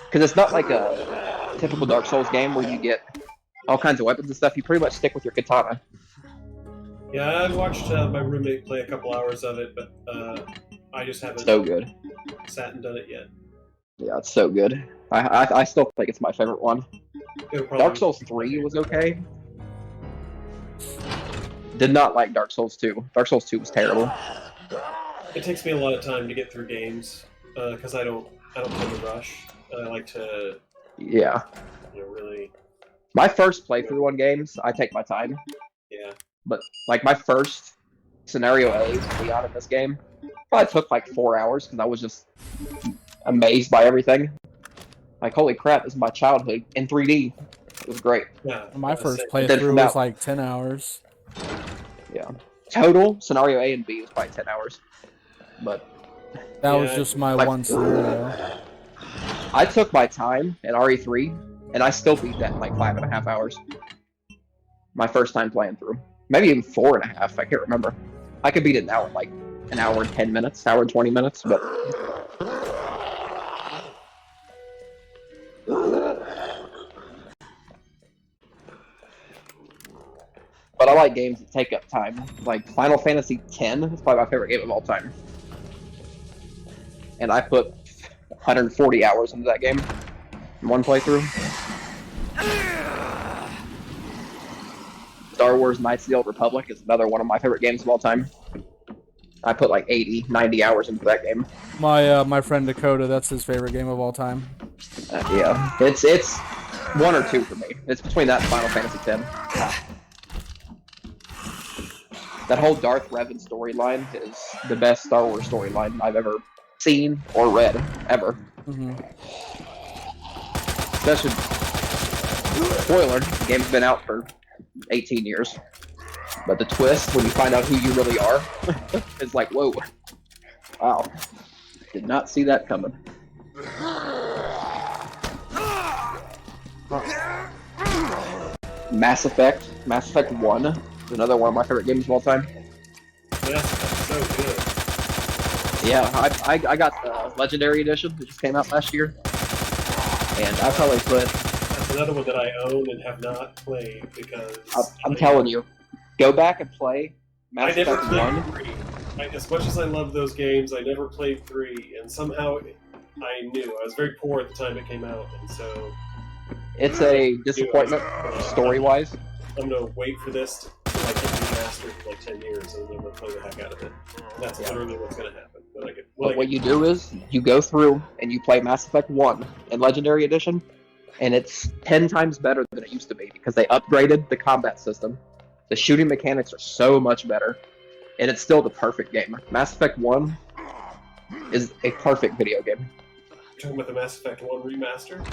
Because it's not like a typical Dark Souls game where you get all kinds of weapons and stuff. You pretty much stick with your katana. Yeah, I watched my roommate play a couple hours of it, but I just haven't So good. sat and done it yet. Yeah, it's so good. I still think it's my favorite one. Dark Souls 3 was okay. Did not like Dark Souls 2. Dark Souls 2 was terrible. It takes me a lot of time to get through games because I don't tend to rush. I like to really. My first playthrough on games, I take my time. Yeah. But like my first Scenario A with Leon in this game probably took like 4 hours because I was just amazed by everything. Like, holy crap, this is my childhood in 3D. It was great. Yeah. My first playthrough was like 10 hours. Yeah. Total Scenario A and B was probably 10 hours. But that was just my one scenario. I took my time in RE3, and I still beat that in like 5.5 hours. My first time playing through. Maybe even 4.5, I can't remember. I could beat it now in like an hour and 10 minutes, hour and 20 minutes, but... But I like games that take up time. Like Final Fantasy X is probably my favorite game of all time. And I put 140 hours into that game in one playthrough. Star Wars Knights of the Old Republic is another one of my favorite games of all time. I put like 80, 90 hours into that game. My friend Dakota, that's his favorite game of all time. Yeah, it's 1 or 2 for me. It's between that and Final Fantasy X. That whole Darth Revan storyline is the best Star Wars storyline I've ever seen or read, ever. Especially, spoiler, the game's been out for 18 years. But the twist, when you find out who you really are, is like, whoa. Wow. Did not see that coming. Mass Effect 1 is another one of my favorite games of all time. Yes, that's so good. Yeah, I got the Legendary Edition that just came out last year. And I probably put... That's another one that I own and have not played because... I'm telling you, go back and play Mass I never Effect played 1. 3. As much as I love those games, I never played 3, and somehow I knew. I was very poor at the time it came out, and so It's a disappointment story-wise. I'm gonna wait for this to like get remastered for like 10 years, and then I'm gonna play the heck out of it. That's literally what's gonna happen. But what you do is you go through and you play Mass Effect 1 in Legendary Edition, and it's 10 times better than it used to be because they upgraded the combat system. The shooting mechanics are so much better, and it's still the perfect game. Mass Effect 1 is a perfect video game. You're talking about the Mass Effect 1 remaster?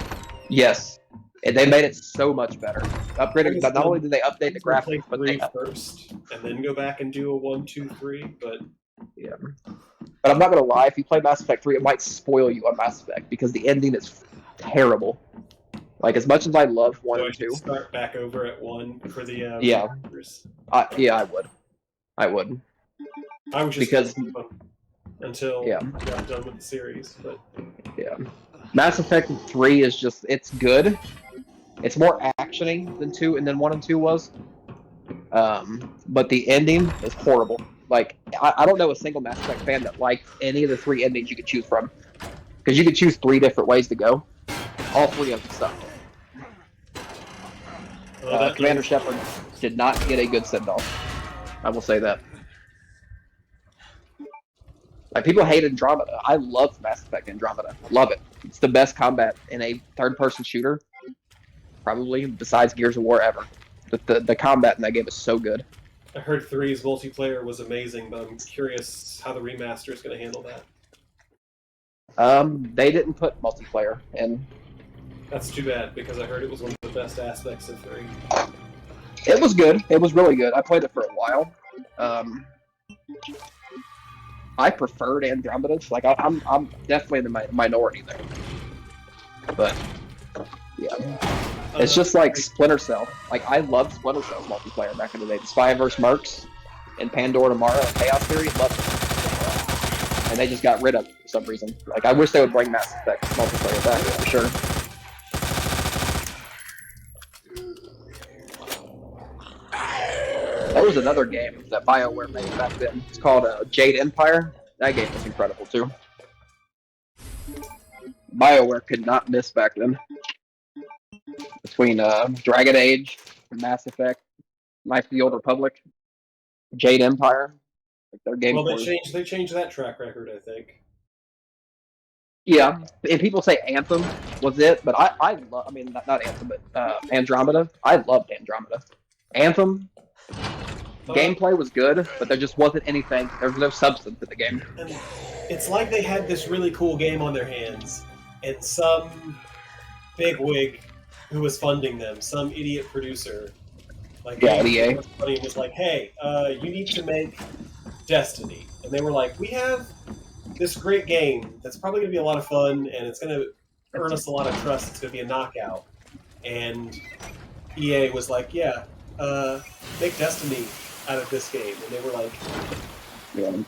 Yes. And they made it so much better. Upgraded. Not only did they update the graphics, but they first, and then go back and do a 1, 2, 3. But yeah. But I'm not gonna lie. If you play Mass Effect 3, it might spoil you on Mass Effect because the ending is terrible. Like as much as I love 1 and 2. Start back over at 1 for the yeah. Yeah, I would. I was just because until I got done with the series, but yeah. Mass Effect 3 is just, it's good. It's more actiony than 1 and 2 was. But the ending is horrible. Like, I don't know a single Mass Effect fan that liked any of the 3 endings you could choose from. Because you could choose 3 different ways to go. All 3 of them sucked. Commander Shepard did not get a good send-off. I will say that. Like, people hate Andromeda. I love Mass Effect Andromeda. Love it. It's the best combat in a third-person shooter, probably, besides Gears of War ever. The combat in that game is so good. I heard 3's multiplayer was amazing, but I'm curious how the remaster is going to handle that. They didn't put multiplayer in. That's too bad, because I heard it was one of the best aspects of 3. It was good. It was really good. I played it for a while. I preferred Andromeda. Like I'm definitely in the minority there. But yeah, it's just like Splinter Cell. Like I loved Splinter Cell's multiplayer back in the day. The Spy vs. Mercs and Pandora Tomorrow and Chaos Theory, loved it. And they just got rid of it for some reason. Like I wish they would bring Mass Effect multiplayer back for sure. There was another game that BioWare made back then. It's called Jade Empire. That game was incredible too. BioWare could not miss back then. Between Dragon Age, Mass Effect, Knights of the Old Republic, Jade Empire, like their game. Well, they changed that track record, I think. Yeah, and people say Anthem was it, but I love. I mean, not Anthem, but Andromeda. I loved Andromeda. Anthem. Gameplay was good, but there just wasn't anything. There was no substance in the game. And it's like they had this really cool game on their hands, and some bigwig who was funding them, some idiot producer, like EA, was like, "Hey, you need to make Destiny," and they were like, "We have this great game that's probably going to be a lot of fun, and it's going to earn us a lot of trust. It's going to be a knockout." And EA was like, "Yeah, make Destiny out of this game," and they were like,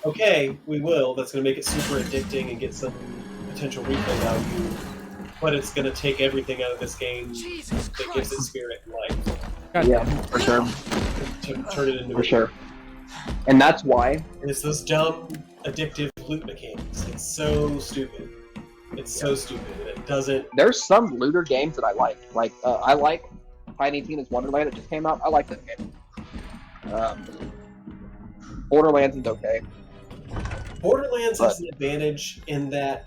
"Okay, we will. That's going to make it super addicting and get some potential replay value, but it's going to take everything out of this game that gives it spirit and life." Yeah, for sure. To turn it into sure. And that's why. And it's those dumb, addictive loot mechanics. It's so stupid. It's so stupid. And it doesn't. There's some looter games that I like. Like I like Tiny Tina's Wonderland that just came out. I like that game. Borderlands is okay. Borderlands has an advantage in that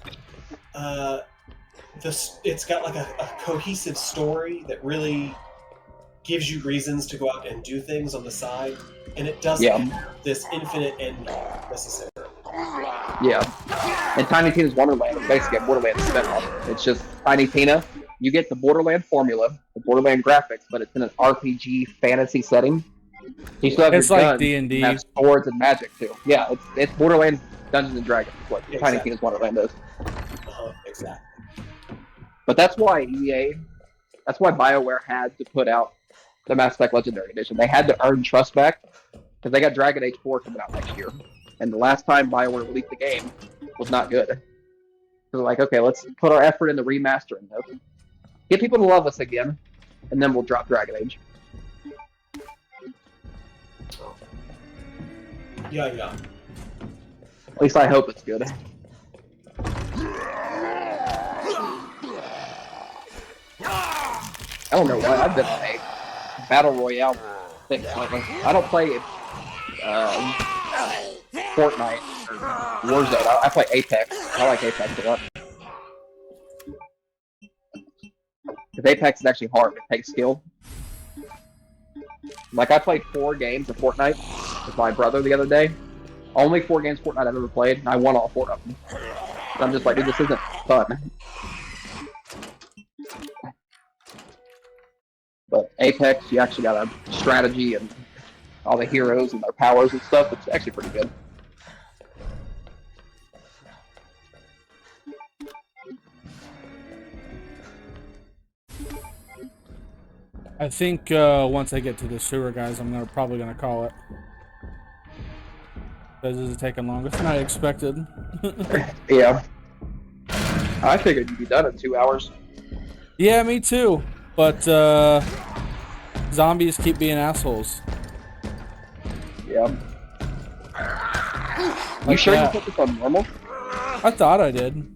it's got like a cohesive story that really gives you reasons to go out and do things on the side, and it doesn't have this infinite end necessarily. Yeah. And Tiny Tina's Wonderland is basically a Borderlands spinoff. It's just Tiny Tina. You get the Borderland formula, the Borderland graphics, but it's in an RPG fantasy setting. You still have it's your like guns, D&D. You have swords and magic too. Yeah, it's Borderlands Dungeons and Dragons. What Tiny Tina's Wonderland is. Exactly. But that's why BioWare had to put out the Mass Effect Legendary Edition. They had to earn trust back because they got Dragon Age 4 coming out next year. And the last time BioWare released the game was not good. So they're like, okay, let's put our effort into remastering this. Get people to love us again, and then we'll drop Dragon Age. Yeah. At least I hope it's good. I don't know why I've been on a battle royale thing lately. I don't play Fortnite or Warzone. I play Apex. I like Apex a lot. Because Apex is actually hard. It takes skill. Like, I played 4 games of Fortnite with my brother the other day. Only 4 games of Fortnite I've ever played, and I won all 4 of them. And I'm just like, dude, this isn't fun. But Apex, you actually got a strategy and all the heroes and their powers and stuff. It's actually pretty good. I think once I get to the sewer, guys, I'm probably gonna call it. Because this is taking longer than I expected. Yeah. I figured you'd be done in 2 hours. Yeah, me too. But zombies keep being assholes. Yeah. Like You sure that. you put this on normal? I thought I did.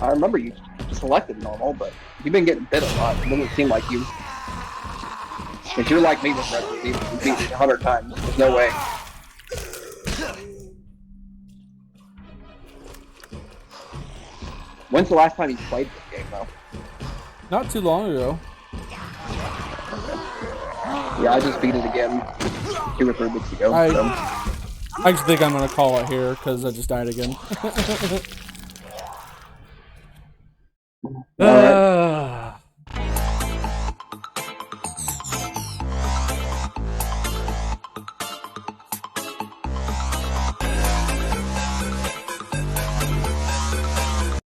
I remember you selected normal, but you've been getting bit a lot. It doesn't seem like you. If you're like me with Resident Evil, you beat it 100 times. There's no way. When's the last time you played this game, though? Not too long ago. Yeah, I just beat it again 2 or 3 weeks ago. I So. just think I'm gonna call it here because I just died again. All right.